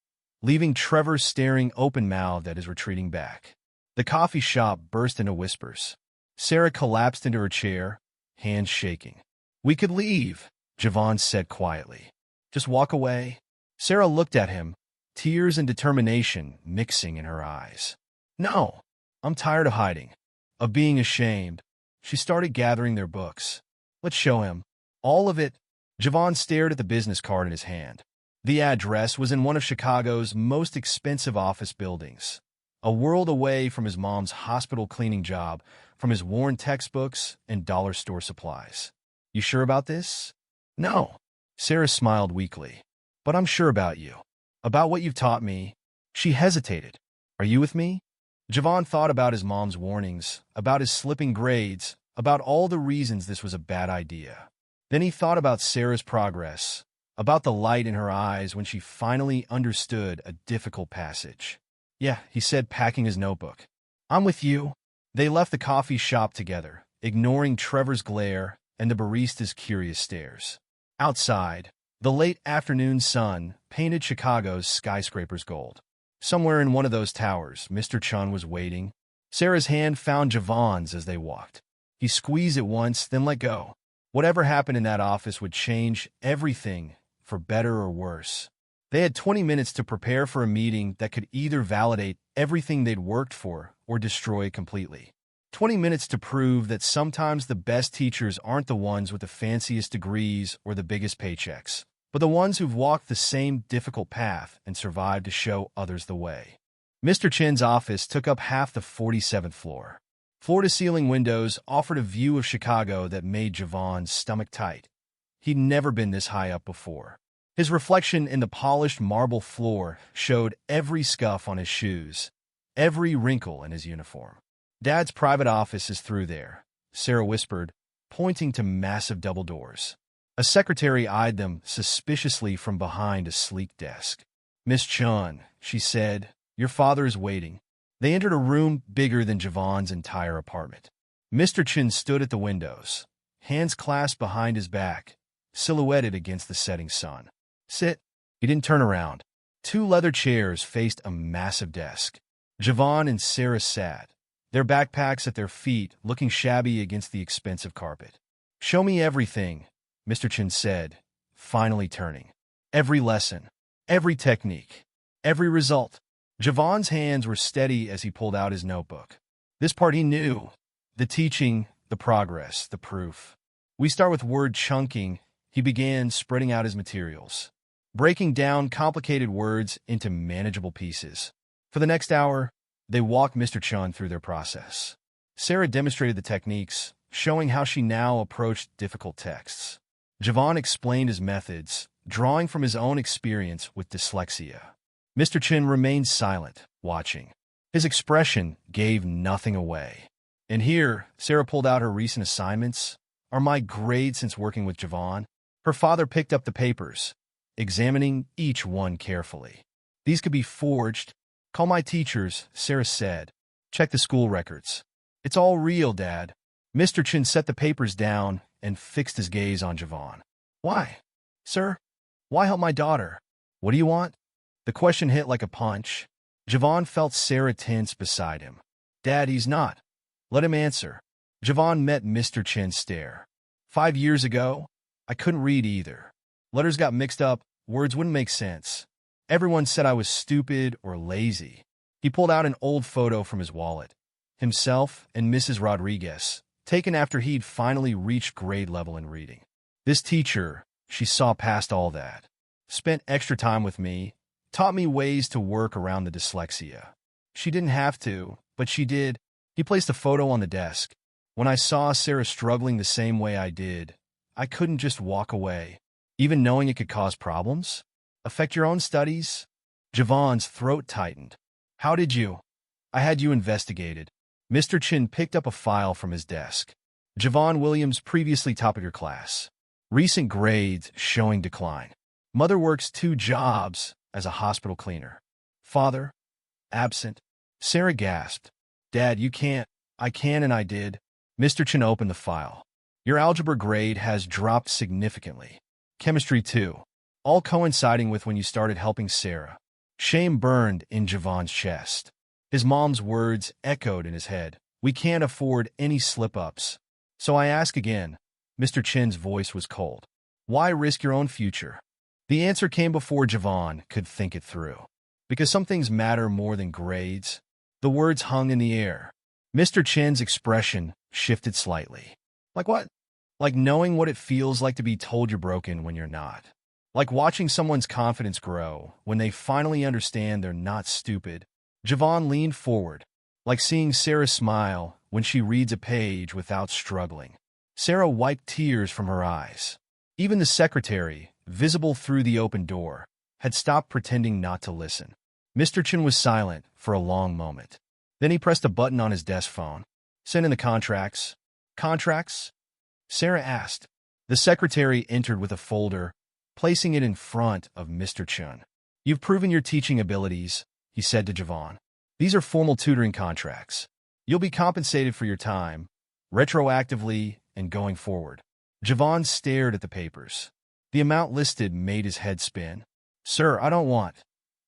leaving Trevor staring open-mouthed at his retreating back. The coffee shop burst into whispers. Sarah collapsed into her chair, hands shaking. We could leave, Javon said quietly. Just walk away. Sarah looked at him, tears and determination mixing in her eyes. No, I'm tired of hiding, of being ashamed. She started gathering their books. Let's show him. All of it. Javon stared at the business card in his hand. The address was in one of Chicago's most expensive office buildings, a world away from his mom's hospital cleaning job, from his worn textbooks and dollar store supplies. You sure about this? No. Sarah smiled weakly. But I'm sure about you. About what you've taught me. She hesitated. Are you with me? Javon thought about his mom's warnings, about his slipping grades, about all the reasons this was a bad idea. Then he thought about Sarah's progress, about the light in her eyes when she finally understood a difficult passage. Yeah, he said, packing his notebook. I'm with you. They left the coffee shop together, ignoring Trevor's glare and the barista's curious stares. Outside, the late afternoon sun painted Chicago's skyscrapers gold. Somewhere in one of those towers, Mr. Chun was waiting. Sarah's hand found Javon's as they walked. He squeezed it once, then let go. Whatever happened in that office would change everything, for better or worse. They had 20 minutes to prepare for a meeting that could either validate everything they'd worked for or destroy it completely. 20 minutes to prove that sometimes the best teachers aren't the ones with the fanciest degrees or the biggest paychecks, but the ones who've walked the same difficult path and survived to show others the way. Mr. Chen's office took up half the 47th floor. Floor-to-ceiling windows offered a view of Chicago that made Javon's stomach tight. He'd never been this high up before. His reflection in the polished marble floor showed every scuff on his shoes, every wrinkle in his uniform. "Dad's private office is through there," Sarah whispered, pointing to massive double doors. A secretary eyed them suspiciously from behind a sleek desk. "Miss Chun," she said, "your father is waiting." They entered a room bigger than Javon's entire apartment. Mr. Chin stood at the windows, hands clasped behind his back, silhouetted against the setting sun. "Sit." He didn't turn around. Two leather chairs faced a massive desk. Javon and Sarah sat, their backpacks at their feet, looking shabby against the expensive carpet. "Show me everything," Mr. Chin said, finally turning. "Every lesson, every technique, every result." Javon's hands were steady as he pulled out his notebook. This part he knew. The teaching, the progress, the proof. "We start with word chunking," he began, spreading out his materials, breaking down complicated words into manageable pieces. For the next hour, they walked Mr. Chun through their process. Sarah demonstrated the techniques, showing how she now approached difficult texts. Javon explained his methods, drawing from his own experience with dyslexia. Mr. Chin remained silent, watching. His expression gave nothing away. And here, Sarah pulled out her recent assignments. "Are my grades since working with Javon?" Her father picked up the papers, examining each one carefully. "These could be forged." "Call my teachers," Sarah said. "Check the school records." "It's all real, Dad." Mr. Chin set the papers down and fixed his gaze on Javon. "Why, sir? Why help my daughter? What do you want?" The question hit like a punch. Javon felt Sarah tense beside him. "Dad, he's not." "Let him answer." Javon met Mr. Chin's stare. 5 years ago, I couldn't read either. Letters got mixed up, words wouldn't make sense. Everyone said I was stupid or lazy. He pulled out an old photo from his wallet. Himself and Mrs. Rodriguez, taken after he'd finally reached grade level in reading. This teacher, she saw past all that. Spent extra time with me, taught me ways to work around the dyslexia. She didn't have to, but she did. He placed a photo on the desk. When I saw Sarah struggling the same way I did, I couldn't just walk away, even knowing it could cause problems. "Affect your own studies?" Javon's throat tightened. "How did you?" "I had you investigated." Mr. Chin picked up a file from his desk. "Javon Williams, previously top of your class. Recent grades showing decline. Mother works 2 jobs as a hospital cleaner. Father, absent." Sarah gasped. "Dad, you can't." "I can and I did." Mr. Chin opened the file. "Your algebra grade has dropped significantly. Chemistry too. All coinciding with when you started helping Sarah." Shame burned in Javon's chest. His mom's words echoed in his head. "We can't afford any slip-ups." "So I ask again." Mr. Chin's voice was cold. "Why risk your own future?" The answer came before Javon could think it through. "Because some things matter more than grades." The words hung in the air. Mr. Chin's expression shifted slightly. "Like what?" "Like knowing what it feels like to be told you're broken when you're not. Like watching someone's confidence grow when they finally understand they're not stupid." Javon leaned forward. "Like seeing Sarah smile when she reads a page without struggling." Sarah wiped tears from her eyes. Even the secretary, visible through the open door, had stopped pretending not to listen. Mr. Chin was silent for a long moment. Then he pressed a button on his desk phone. "Send in the contracts." "Contracts?" Sarah asked. The secretary entered with a folder, placing it in front of Mr. Chin. "You've proven your teaching abilities," he said to Javon. "These are formal tutoring contracts. You'll be compensated for your time, retroactively and going forward." Javon stared at the papers. The amount listed made his head spin. "Sir, I don't want."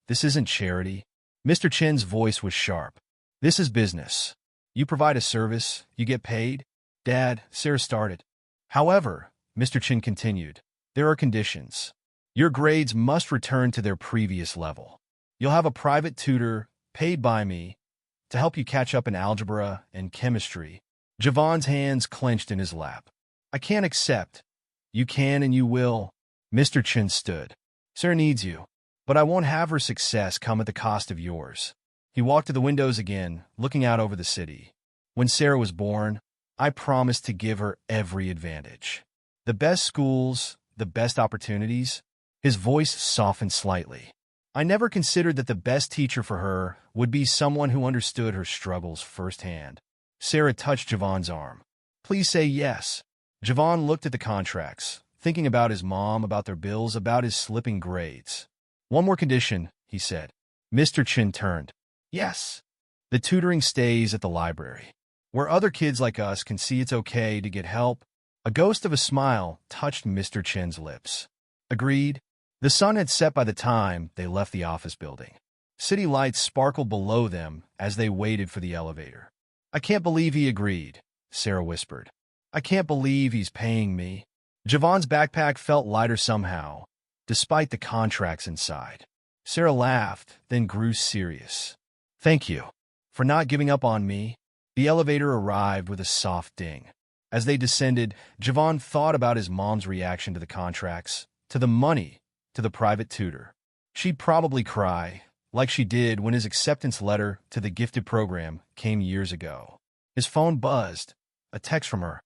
"This isn't charity." Mr. Chin's voice was sharp. "This is business. You provide a service, you get paid. Dad, Sarah started. However, Mr. Chin continued, there are conditions. Your grades must return to their previous level. You'll have a private tutor, paid by me, to help you catch up in algebra and chemistry. Javon's hands clenched in his lap. I can't accept. You can and you will. Mr. Chin stood. Sarah needs you, but I won't have her success come at the cost of yours. He walked to the windows again, looking out over the city. When Sarah was born, I promised to give her every advantage. The best schools, the best opportunities. His voice softened slightly. I never considered that the best teacher for her would be someone who understood her struggles firsthand. Sarah touched Javon's arm. Please say yes. Javon looked at the contracts, thinking about his mom, about their bills, about his slipping grades. One more condition, he said. Mr. Chin turned. Yes. The tutoring stays at the library, where other kids like us can see it's okay to get help. A ghost of a smile touched Mr. Chin's lips. Agreed. The sun had set by the time they left the office building. City lights sparkled below them as they waited for the elevator. I can't believe he agreed, Sarah whispered. I can't believe he's paying me. Javon's backpack felt lighter somehow, despite the contracts inside. Sarah laughed, then grew serious. Thank you for not giving up on me. The elevator arrived with a soft ding. As they descended, Javon thought about his mom's reaction to the contracts, to the money, to the private tutor. She'd probably cry, like she did when his acceptance letter to the gifted program came years ago. His phone buzzed. A text from her.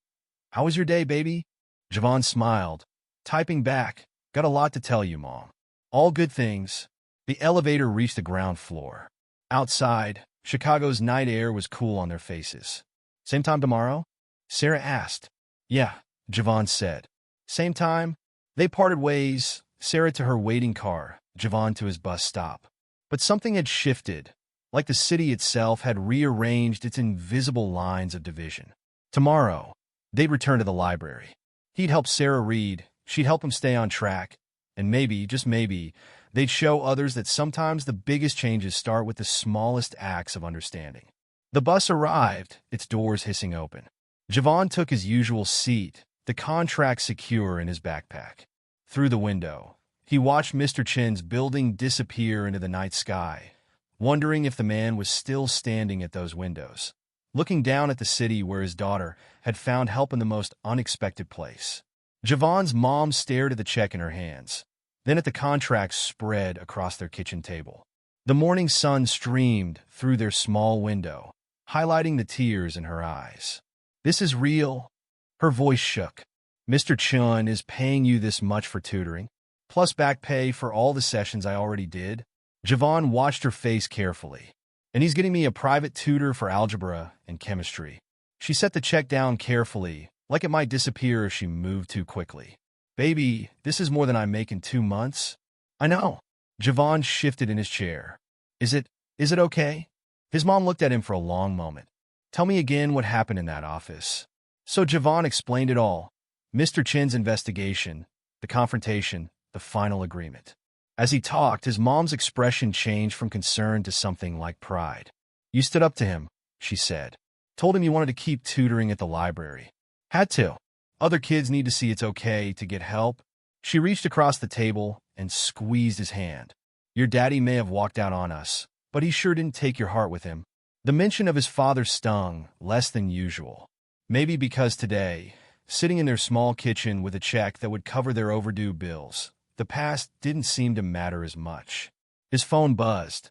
How was your day, baby? Javon smiled, typing back, got a lot to tell you, Mom. All good things. The elevator reached the ground floor. Outside, Chicago's night air was cool on their faces. Same time tomorrow? Sarah asked. Yeah, Javon said. Same time? They parted ways, Sarah to her waiting car, Javon to his bus stop. But something had shifted, like the city itself had rearranged its invisible lines of division. Tomorrow, they'd return to the library. He'd help Sarah read, she'd help him stay on track, and maybe, just maybe, they'd show others that sometimes the biggest changes start with the smallest acts of understanding. The bus arrived, its doors hissing open. Javon took his usual seat, the contract secure in his backpack. Through the window, he watched Mr. Chin's building disappear into the night sky, wondering if the man was still standing at those windows, looking down at the city where his daughter had found help in the most unexpected place. Javon's mom stared at the check in her hands, then at the contracts spread across their kitchen table. The morning sun streamed through their small window, highlighting the tears in her eyes. This is real. Her voice shook. Mr. Chin is paying you this much for tutoring, plus back pay for all the sessions I already did. Javon watched her face carefully. And he's getting me a private tutor for algebra and chemistry. She set the check down carefully, like it might disappear if she moved too quickly. Baby, this is more than I make in 2 months. I know. Javon shifted in his chair. Is it okay? His mom looked at him for a long moment. Tell me again what happened in that office. So Javon explained it all. Mr. Chin's investigation, the confrontation, the final agreement. As he talked, his mom's expression changed from concern to something like pride. You stood up to him, she said. Told him you wanted to keep tutoring at the library. Had to. Other kids need to see it's okay to get help. She reached across the table and squeezed his hand. Your daddy may have walked out on us, but he sure didn't take your heart with him. The mention of his father stung less than usual. Maybe because today, sitting in their small kitchen with a check that would cover their overdue bills, the past didn't seem to matter as much. His phone buzzed.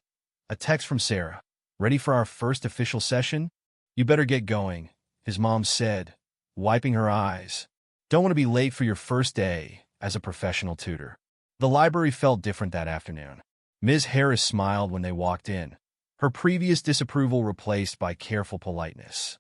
A text from Sarah. Ready for our first official session? You better get going, his mom said, wiping her eyes. Don't want to be late for your first day as a professional tutor. The library felt different that afternoon. Ms. Harris smiled when they walked in, her previous disapproval replaced by careful politeness.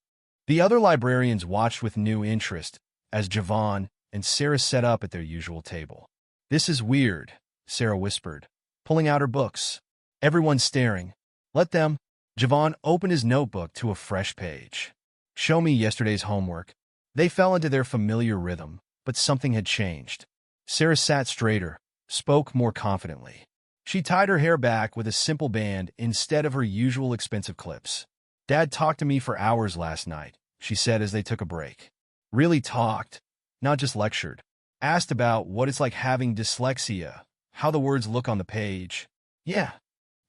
The other librarians watched with new interest as Javon and Sarah sat up at their usual table. This is weird, Sarah whispered, pulling out her books. Everyone's staring. Let them. Javon opened his notebook to a fresh page. Show me yesterday's homework. They fell into their familiar rhythm, but something had changed. Sarah sat straighter, spoke more confidently. She tied her hair back with a simple band instead of her usual expensive clips. Dad talked to me for hours last night, she said as they took a break. Really talked, not just lectured. Asked about what it's like having dyslexia, how the words look on the page. Yeah.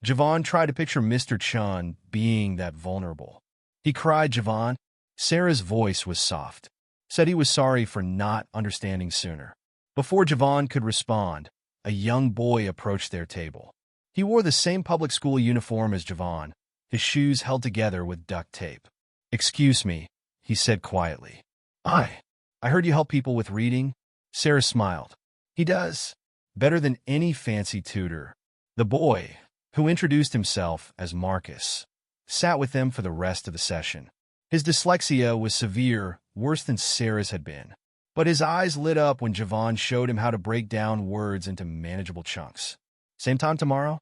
Javon tried to picture Mr. Chun being that vulnerable. He cried, Javon. Sarah's voice was soft. Said he was sorry for not understanding sooner. Before Javon could respond, a young boy approached their table. He wore the same public school uniform as Javon, his shoes held together with duct tape. Excuse me, he said quietly. I heard you help people with reading. Sarah smiled. He does. Better than any fancy tutor. The boy, who introduced himself as Marcus, sat with them for the rest of the session. His dyslexia was severe, worse than Sarah's had been. But his eyes lit up when Javon showed him how to break down words into manageable chunks. Same time tomorrow?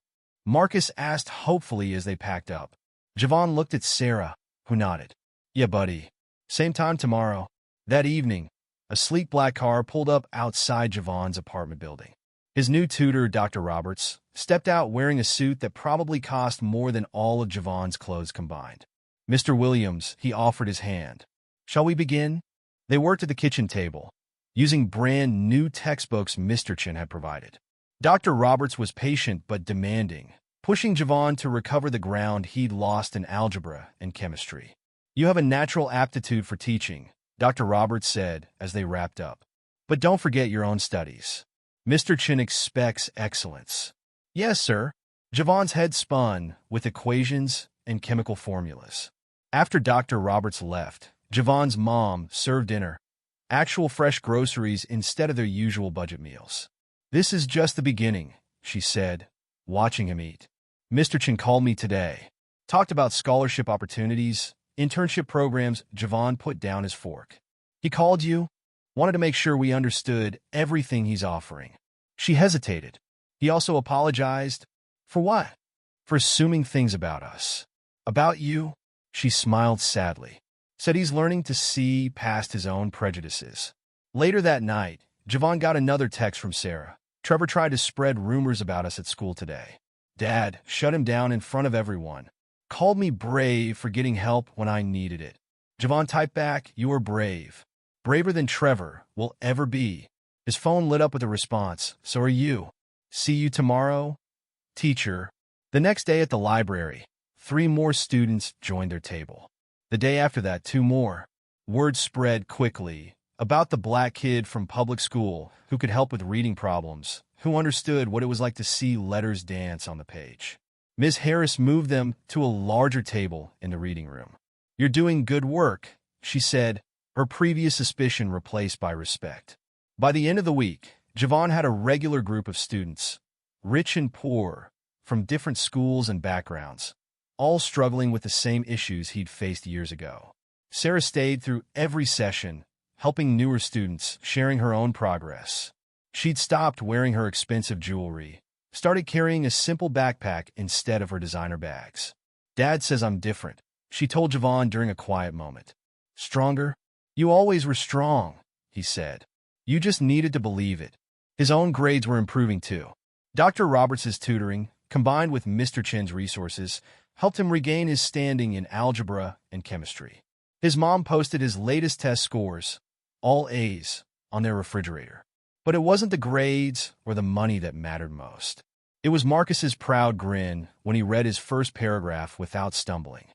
Marcus asked hopefully as they packed up. Javon looked at Sarah, who nodded. Yeah, buddy. Same time tomorrow. That evening, a sleek black car pulled up outside Javon's apartment building. His new tutor, Dr. Roberts, stepped out wearing a suit that probably cost more than all of Javon's clothes combined. Mr. Williams, he offered his hand. Shall we begin? They worked at the kitchen table, using brand new textbooks Mr. Chin had provided. Dr. Roberts was patient but demanding, pushing Javon to recover the ground he'd lost in algebra and chemistry. You have a natural aptitude for teaching, Dr. Roberts said as they wrapped up. But don't forget your own studies. Mr. Chin expects excellence. Yes, sir. Javon's head spun with equations and chemical formulas. After Dr. Roberts left, Javon's mom served dinner, actual fresh groceries instead of their usual budget meals. This is just the beginning, she said, watching him eat. Mr. Chin called me today. Talked about scholarship opportunities, internship programs. Javon put down his fork. He called you? Wanted to make sure we understood everything he's offering. She hesitated. He also apologized. For what? For assuming things about us. About you? She smiled sadly. Said he's learning to see past his own prejudices. Later that night, Javon got another text from Sarah. Trevor tried to spread rumors about us at school today. Dad shut him down in front of everyone. Called me brave for getting help when I needed it. Javon typed back, you are brave. Braver than Trevor will ever be. His phone lit up with a response, so are you. See you tomorrow, teacher. The next day at the library, 3 more students joined their table. The day after that, 2 more. Word spread quickly about the black kid from public school who could help with reading problems, who understood what it was like to see letters dance on the page. Ms. Harris moved them to a larger table in the reading room. You're doing good work, she said, her previous suspicion replaced by respect. By the end of the week, Javon had a regular group of students, rich and poor, from different schools and backgrounds, all struggling with the same issues he'd faced years ago. Sarah stayed through every session, helping newer students, sharing her own progress. She'd stopped wearing her expensive jewelry, started carrying a simple backpack instead of her designer bags. Dad says I'm different, she told Javon during a quiet moment. Stronger? You always were strong, he said. You just needed to believe it. His own grades were improving too. Dr. Roberts' tutoring, combined with Mr. Chin's resources, helped him regain his standing in algebra and chemistry. His mom posted his latest test scores, all A's, on their refrigerator. But it wasn't the grades or the money that mattered most. It was Marcus's proud grin when he read his first paragraph without stumbling.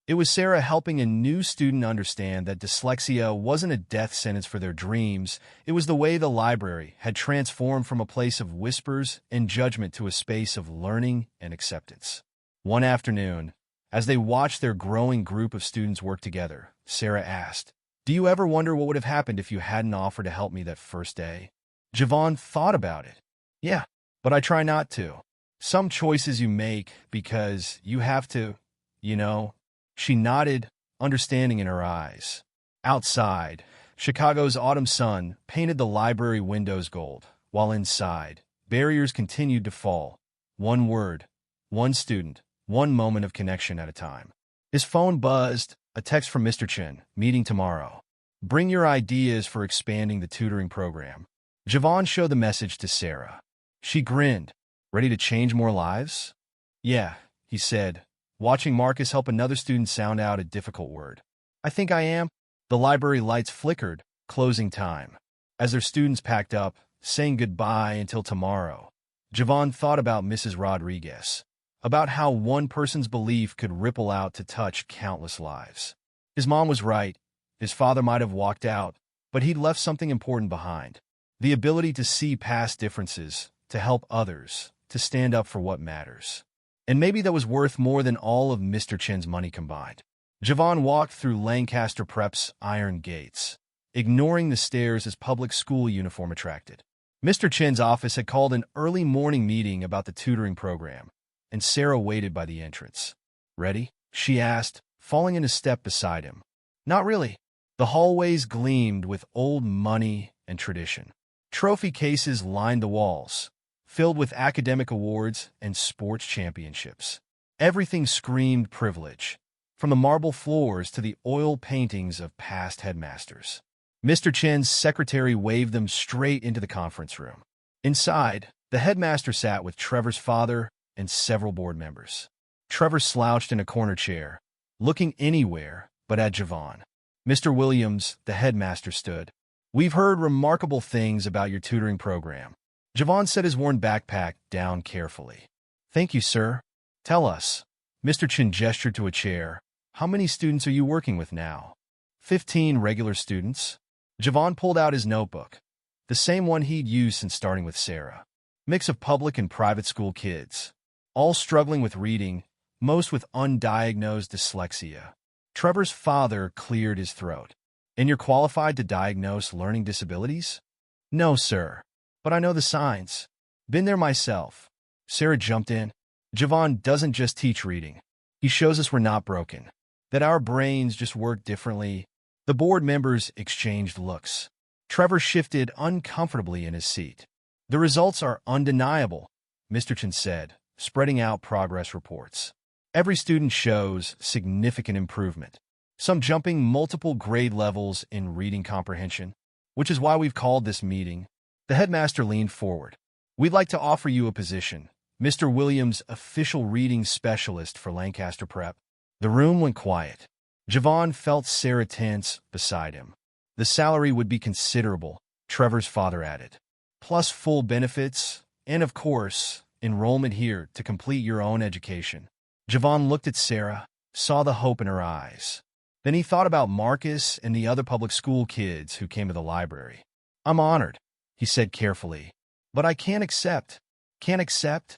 It was Sarah helping a new student understand that dyslexia wasn't a death sentence for their dreams. It was the way the library had transformed from a place of whispers and judgment to a space of learning and acceptance. One afternoon, as they watched their growing group of students work together, Sarah asked, Do you ever wonder what would have happened if you hadn't offered to help me that first day? Javon thought about it. Yeah, but I try not to. Some choices you make because you have to, you know. She nodded, understanding in her eyes. Outside, Chicago's autumn sun painted the library windows gold, while inside, barriers continued to fall. One word, one student, one moment of connection at a time. His phone buzzed, a text from Mr. Chin, meeting tomorrow. Bring your ideas for expanding the tutoring program. Javon showed the message to Sarah. She grinned. Ready to change more lives? Yeah, he said, watching Marcus help another student sound out a difficult word. I think I am. The library lights flickered, Closing time. As their students packed up, saying goodbye until tomorrow, Javon thought about Mrs. Rodriguez, about how one person's belief could ripple out to touch countless lives. His mom was right. His father might have walked out, but he'd left something important behind. The ability to see past differences, to help others, to stand up for what matters. And maybe that was worth more than all of Mr. Chin's money combined. Javon walked through Lancaster Prep's iron gates, ignoring the stares his public school uniform attracted. Mr. Chin's office had called an early morning meeting about the tutoring program, and Sarah waited by the entrance. "Ready?" she asked, falling into step beside him. "Not really." The hallways gleamed with old money and tradition. Trophy cases lined the walls, filled with academic awards and sports championships. Everything screamed privilege, from the marble floors to the oil paintings of past headmasters. Mr. Chin's secretary waved them straight into the conference room. Inside, the headmaster sat with Trevor's father and several board members. Trevor slouched in a corner chair, looking anywhere but at Javon. Mr. Williams, the headmaster, stood. "We've heard remarkable things about your tutoring program." Javon set his worn backpack down carefully. "Thank you, sir. Tell us." Mr. Chin gestured to a chair. "How many students are you working with now?" 15 regular students." Javon pulled out his notebook, the same one he'd used since starting with Sarah. Mix of public and private school kids, all struggling with reading, most with undiagnosed dyslexia. Trevor's father cleared his throat. "And you're qualified to diagnose learning disabilities?" "No, sir. But I know the signs. Been there myself." Sarah jumped in. "Javon doesn't just teach reading. He shows us we're not broken, that our brains just work differently." The board members exchanged looks. Trevor shifted uncomfortably in his seat. "The results are undeniable," Mr. Chin said, spreading out progress reports. "Every student shows significant improvement, some jumping multiple grade levels in reading comprehension, which is why we've called this meeting." The headmaster leaned forward. "We'd like to offer you a position, Mr. Williams, official reading specialist for Lancaster Prep." The room went quiet. Javon felt Sarah tense beside him. "The salary would be considerable," Trevor's father added. "Plus full benefits, and of course, enrollment here to complete your own education." Javon looked at Sarah, saw the hope in her eyes. Then he thought about Marcus and the other public school kids who came to the library. "I'm honored," he said carefully, "but I can't accept." "Can't accept?"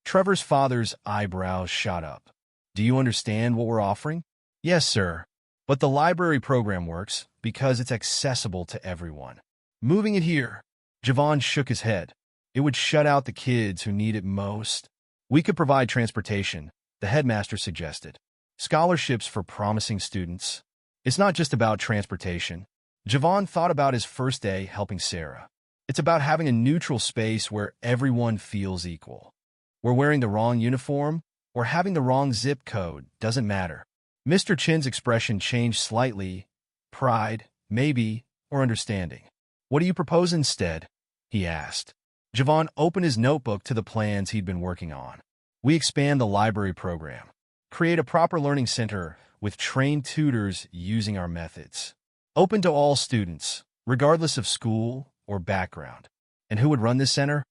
Trevor's father's eyebrows shot up. "Do you understand what we're offering?" "Yes, sir. But the library program works because it's accessible to everyone. Moving it here," Javon shook his head, "it would shut out the kids who need it most." "We could provide transportation," the headmaster suggested. "Scholarships for promising students." "It's not just about transportation." Javon thought about his first day helping Sarah. "It's about having a neutral space where everyone feels equal. Where wearing the wrong uniform or having the wrong zip code doesn't matter." Mr. Chin's expression changed slightly. Pride, maybe, or understanding. "What do you propose instead?" he asked. Javon opened his notebook to the plans he'd been working on. "We expand the library program. Create a proper learning center with trained tutors using our methods. Open to all students, regardless of school or background." "And who would run this center?"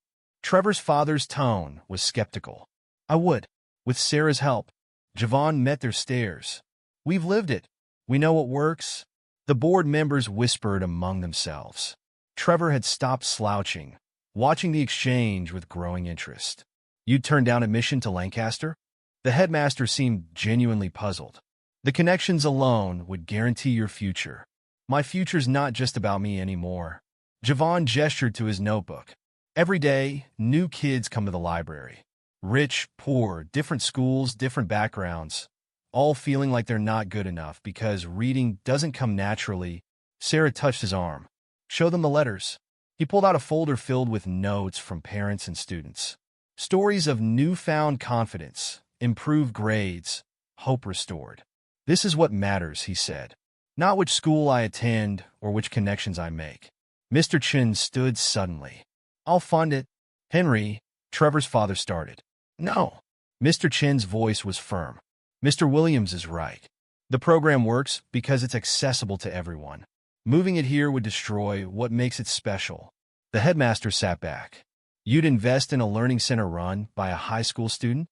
Trevor's father's tone was skeptical. "I would, with Sarah's help." Javon met their stares. "We've lived it. We know what works." The board members whispered among themselves. Trevor had stopped slouching, watching the exchange with growing interest. "You'd turn down admission to Lancaster?" The headmaster seemed genuinely puzzled. "The connections alone would guarantee your future." "My future's not just about me anymore." Javon gestured to his notebook. "Every day, new kids come to the library. Rich, poor, different schools, different backgrounds, all feeling like they're not good enough because reading doesn't come naturally." Sarah touched his arm. "Show them the letters." He pulled out a folder filled with notes from parents and students. Stories of newfound confidence, improved grades, hope restored. "This is what matters," he said. "Not which school I attend or which connections I make." Mr. Chin stood suddenly. "I'll fund it." "Henry," Trevor's father started. "No." Mr. Chin's voice was firm. "Mr. Williams is right. The program works because it's accessible to everyone. Moving it here would destroy what makes it special. The headmaster sat back. You'd invest in a learning center run by a high school student?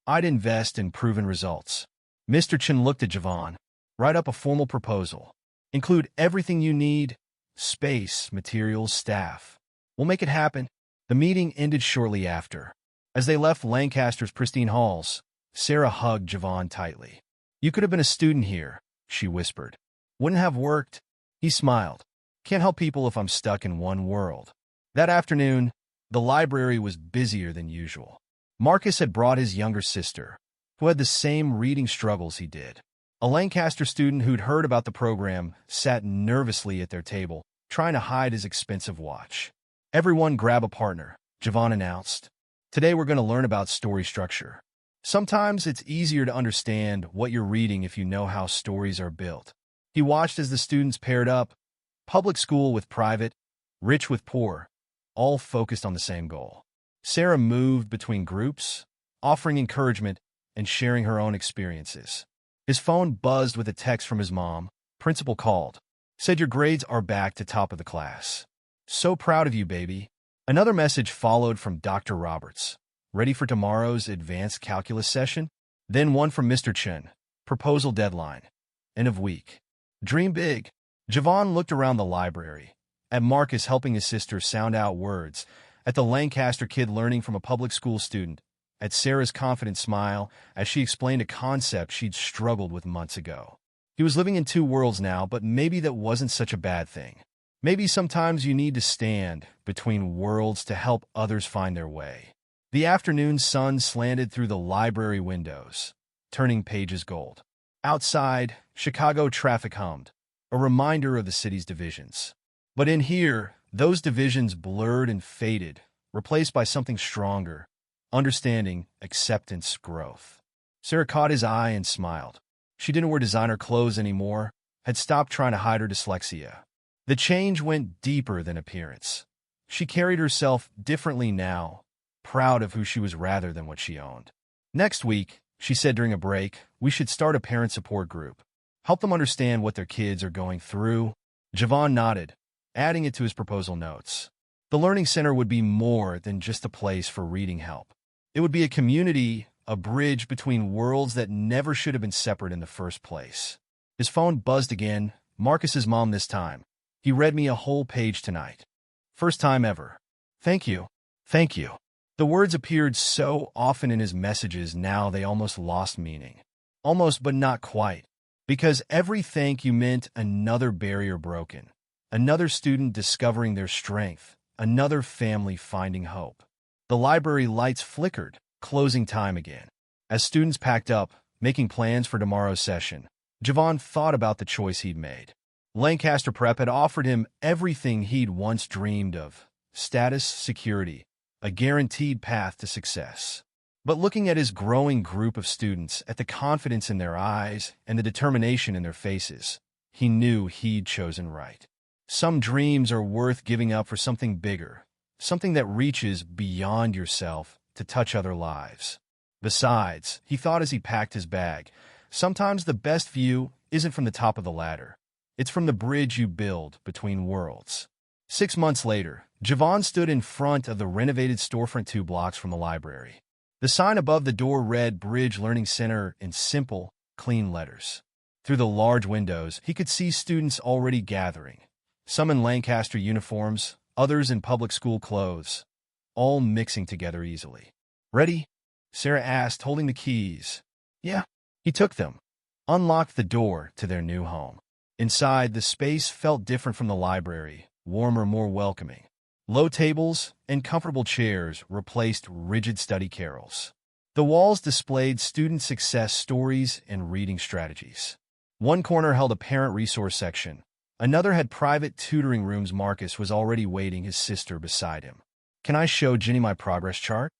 I'd invest in proven results. Mr. Chen looked at Javon. Write up a formal proposal. Include everything you need: space, materials, staff. We'll make it happen. The meeting ended shortly after. As they left Lancaster's pristine halls, Sarah hugged Javon tightly. You could have been a student here, she whispered. Wouldn't have worked. He smiled. Can't help people if I'm stuck in one world. That afternoon, the library was busier than usual. Marcus had brought his younger sister, who had the same reading struggles he did. A Lancaster student who'd heard about the program sat nervously at their table, trying to hide his expensive watch. Everyone grab a partner, Javon announced. Today we're going to learn about story structure. Sometimes it's easier to understand what you're reading if you know how stories are built. He watched as the students paired up, public school with private, rich with poor, all focused on the same goal. Sarah moved between groups, offering encouragement and sharing her own experiences. His phone buzzed with a text from his mom. Principal called. Said your grades are back to top of the class. So proud of you, baby. Another message followed from Dr. Roberts. Ready for tomorrow's advanced calculus session? Then one from Mr. Chen. Proposal deadline. End of week. Dream big. Javon looked around the library, at Marcus helping his sister sound out words, at the Lancaster kid learning from a public school student, at Sarah's confident smile as she explained a concept she'd struggled with months ago. He was living in two worlds now, but maybe that wasn't such a bad thing. Maybe sometimes you need to stand between worlds to help others find their way. The afternoon sun slanted through the library windows, turning pages gold. Outside, Chicago traffic hummed, a reminder of the city's divisions. But in here, those divisions blurred and faded, replaced by something stronger: understanding, acceptance, growth. Sarah caught his eye and smiled. She didn't wear designer clothes anymore, had stopped trying to hide her dyslexia. The change went deeper than appearance. She carried herself differently now, proud of who she was rather than what she owned. Next week, she said during a break, we should start a parent support group. Help them understand what their kids are going through. Javon nodded, adding it to his proposal notes. The Learning Center would be more than just a place for reading help. It would be a community, a bridge between worlds that never should have been separate in the first place. His phone buzzed again, Marcus's mom this time. He read me a whole page tonight. First time ever. Thank you. Thank you. The words appeared so often in his messages now they almost lost meaning. Almost, but not quite. Because every thank you meant another barrier broken, another student discovering their strength, another family finding hope. The library lights flickered, closing time again. As students packed up, making plans for tomorrow's session, Javon thought about the choice he'd made. Lancaster Prep had offered him everything he'd once dreamed of: status, security, a guaranteed path to success. But looking at his growing group of students, at the confidence in their eyes and the determination in their faces, he knew he'd chosen right. Some dreams are worth giving up for something bigger, something that reaches beyond yourself to touch other lives. Besides, he thought as he packed his bag, sometimes the best view isn't from the top of the ladder. It's from the bridge you build between worlds. 6 months later, Javon stood in front of the renovated storefront 2 blocks from the library. The sign above the door read Bridge Learning Center in simple, clean letters. Through the large windows, he could see students already gathering, some in Lancaster uniforms, others in public school clothes, all mixing together easily. Ready? Sarah asked, holding the keys. Yeah. He took them, unlocked the door to their new home. Inside, the space felt different from the library, warmer, more welcoming. Low tables and comfortable chairs replaced rigid study carrels. The walls displayed student success stories and reading strategies. One corner held a parent resource section. Another had private tutoring rooms. Marcus was already waiting, his sister beside him. Can I show Ginny my progress chart?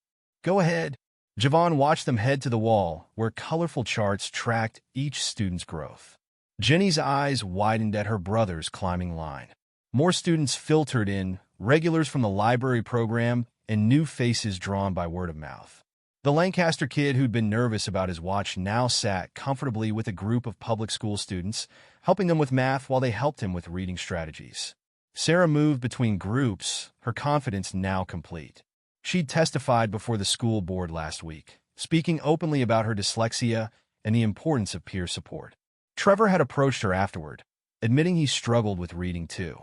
Go ahead. Javon watched them head to the wall, where colorful charts tracked each student's growth. Jenny's eyes widened at her brother's climbing line. More students filtered in, regulars from the library program and new faces drawn by word of mouth. The Lancaster kid who'd been nervous about his watch now sat comfortably with a group of public school students, helping them with math while they helped him with reading strategies. Sarah moved between groups, her confidence now complete. She'd testified before the school board last week, speaking openly about her dyslexia and the importance of peer support. Trevor had approached her afterward, admitting he struggled with reading too.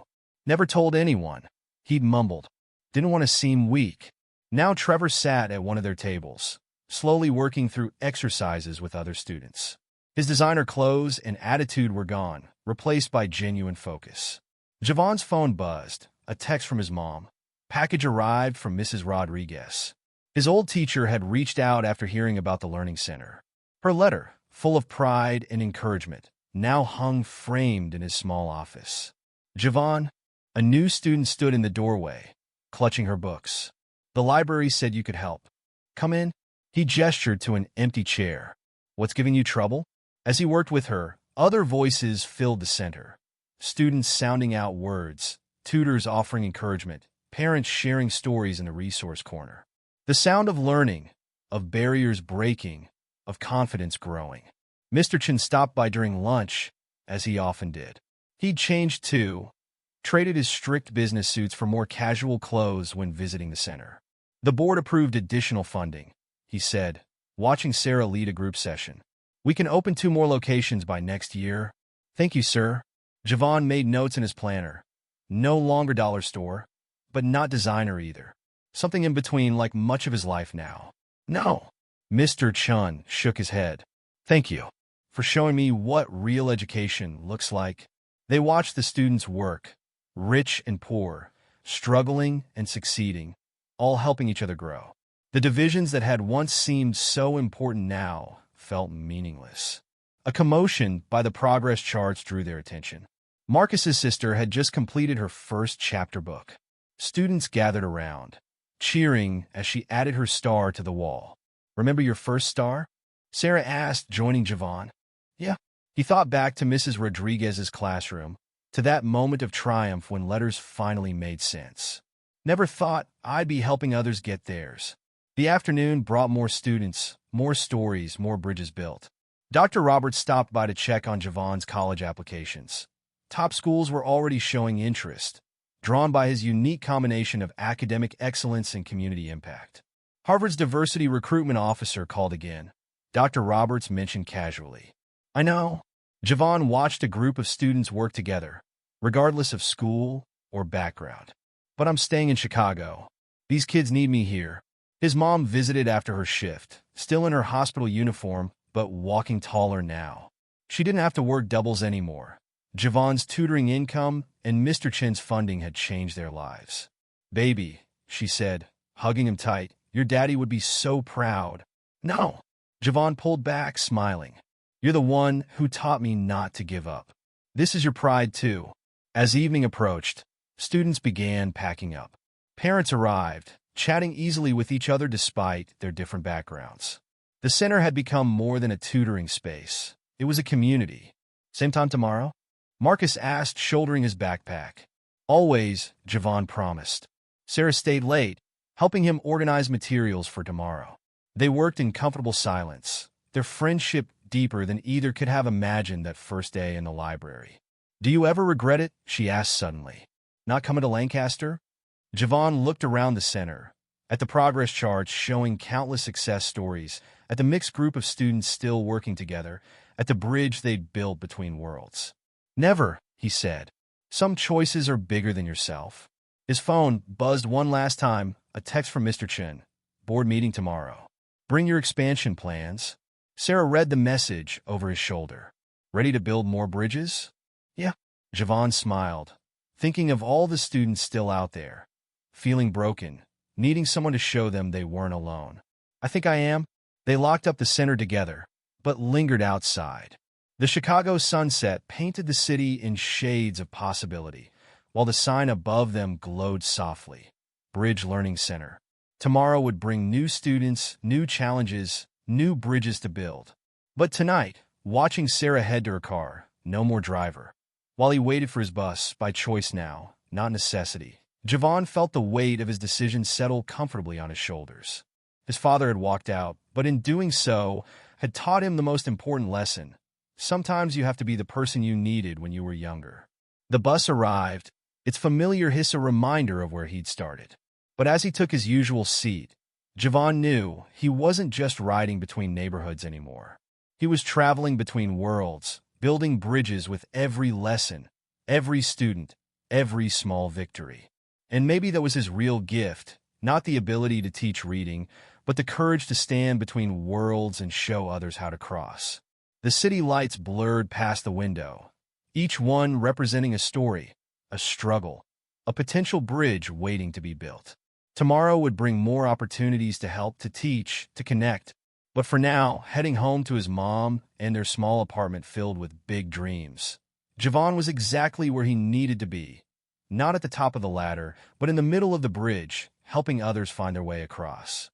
Never told anyone. He'd mumbled. Didn't want to seem weak. Now Trevor sat at one of their tables, slowly working through exercises with other students. His designer clothes and attitude were gone, replaced by genuine focus. Javon's phone buzzed, a text from his mom. Package arrived from Mrs. Rodriguez. His old teacher had reached out after hearing about the Learning Center. Her letter, full of pride and encouragement, now hung framed in his small office. Javon, a new student, stood in the doorway, clutching her books. The library said you could help. Come in. He gestured to an empty chair. What's giving you trouble? As he worked with her, other voices filled the center. Students sounding out words, tutors offering encouragement, parents sharing stories in the resource corner. The sound of learning, of barriers breaking, of confidence growing. Mr. Chen stopped by during lunch, as he often did. He'd changed too, traded his strict business suits for more casual clothes when visiting the center. The board approved additional funding, he said, watching Sarah lead a group session. We can open 2 more locations by next year. Thank you, sir. Javon made notes in his planner. No longer dollar store, but not designer either. Something in between, like much of his life now. No. Mr. Chun shook his head. Thank you for showing me what real education looks like. They watched the students work, rich and poor, struggling and succeeding, all helping each other grow. The divisions that had once seemed so important now felt meaningless. A commotion by the progress charts drew their attention. Marcus's sister had just completed her first chapter book. Students gathered around, cheering as she added her star to the wall. Remember your first star? Sarah asked, joining Javon. Yeah. He thought back to Mrs. Rodriguez's classroom, to that moment of triumph when letters finally made sense. Never thought I'd be helping others get theirs. The afternoon brought more students, more stories, more bridges built. Dr. Roberts stopped by to check on Javon's college applications. Top schools were already showing interest, drawn by his unique combination of academic excellence and community impact. Harvard's diversity recruitment officer called again. Dr. Roberts mentioned casually. I know. Javon watched a group of students work together, regardless of school or background. But I'm staying in Chicago. These kids need me here. His mom visited after her shift, still in her hospital uniform, but walking taller now. She didn't have to work doubles anymore. Javon's tutoring income and Mr. Chin's funding had changed their lives. Baby, she said, hugging him tight, your daddy would be so proud. No. Javon pulled back, smiling. You're the one who taught me not to give up. This is your pride, too. As evening approached, students began packing up. Parents arrived, chatting easily with each other despite their different backgrounds. The center had become more than a tutoring space. It was a community. Same time tomorrow? Marcus asked, shouldering his backpack. Always, Javon promised. Sarah stayed late, helping him organize materials for tomorrow. They worked in comfortable silence, their friendship deeper than either could have imagined that first day in the library. Do you ever regret it? She asked suddenly. Not coming to Lancaster? Javon looked around the center, at the progress charts showing countless success stories, at the mixed group of students still working together, at the bridge they'd built between worlds. Never, he said. Some choices are bigger than yourself. His phone buzzed one last time, a text from Mr. Chen. Board meeting tomorrow. Bring your expansion plans. Sarah read the message over his shoulder. Ready to build more bridges? Yeah. Javon smiled, thinking of all the students still out there, feeling broken, needing someone to show them they weren't alone. I think I am. They locked up the center together, but lingered outside. The Chicago sunset painted the city in shades of possibility, while the sign above them glowed softly. Bridge Learning Center. Tomorrow would bring new students, new challenges, new bridges to build. But tonight, watching Sarah head to her car, no more driver. While he waited for his bus, by choice now, not necessity, Javon felt the weight of his decision settle comfortably on his shoulders. His father had walked out, but in doing so, had taught him the most important lesson. Sometimes you have to be the person you needed when you were younger. The bus arrived, its familiar hiss a reminder of where he'd started. But as he took his usual seat, Javon knew he wasn't just riding between neighborhoods anymore. He was traveling between worlds, building bridges with every lesson, every student, every small victory. And maybe that was his real gift, not the ability to teach reading, but the courage to stand between worlds and show others how to cross. The city lights blurred past the window, each one representing a story, a struggle, a potential bridge waiting to be built. Tomorrow would bring more opportunities to help, to teach, to connect. But for now, heading home to his mom and their small apartment filled with big dreams, Javon was exactly where he needed to be. Not at the top of the ladder, but in the middle of the bridge, helping others find their way across.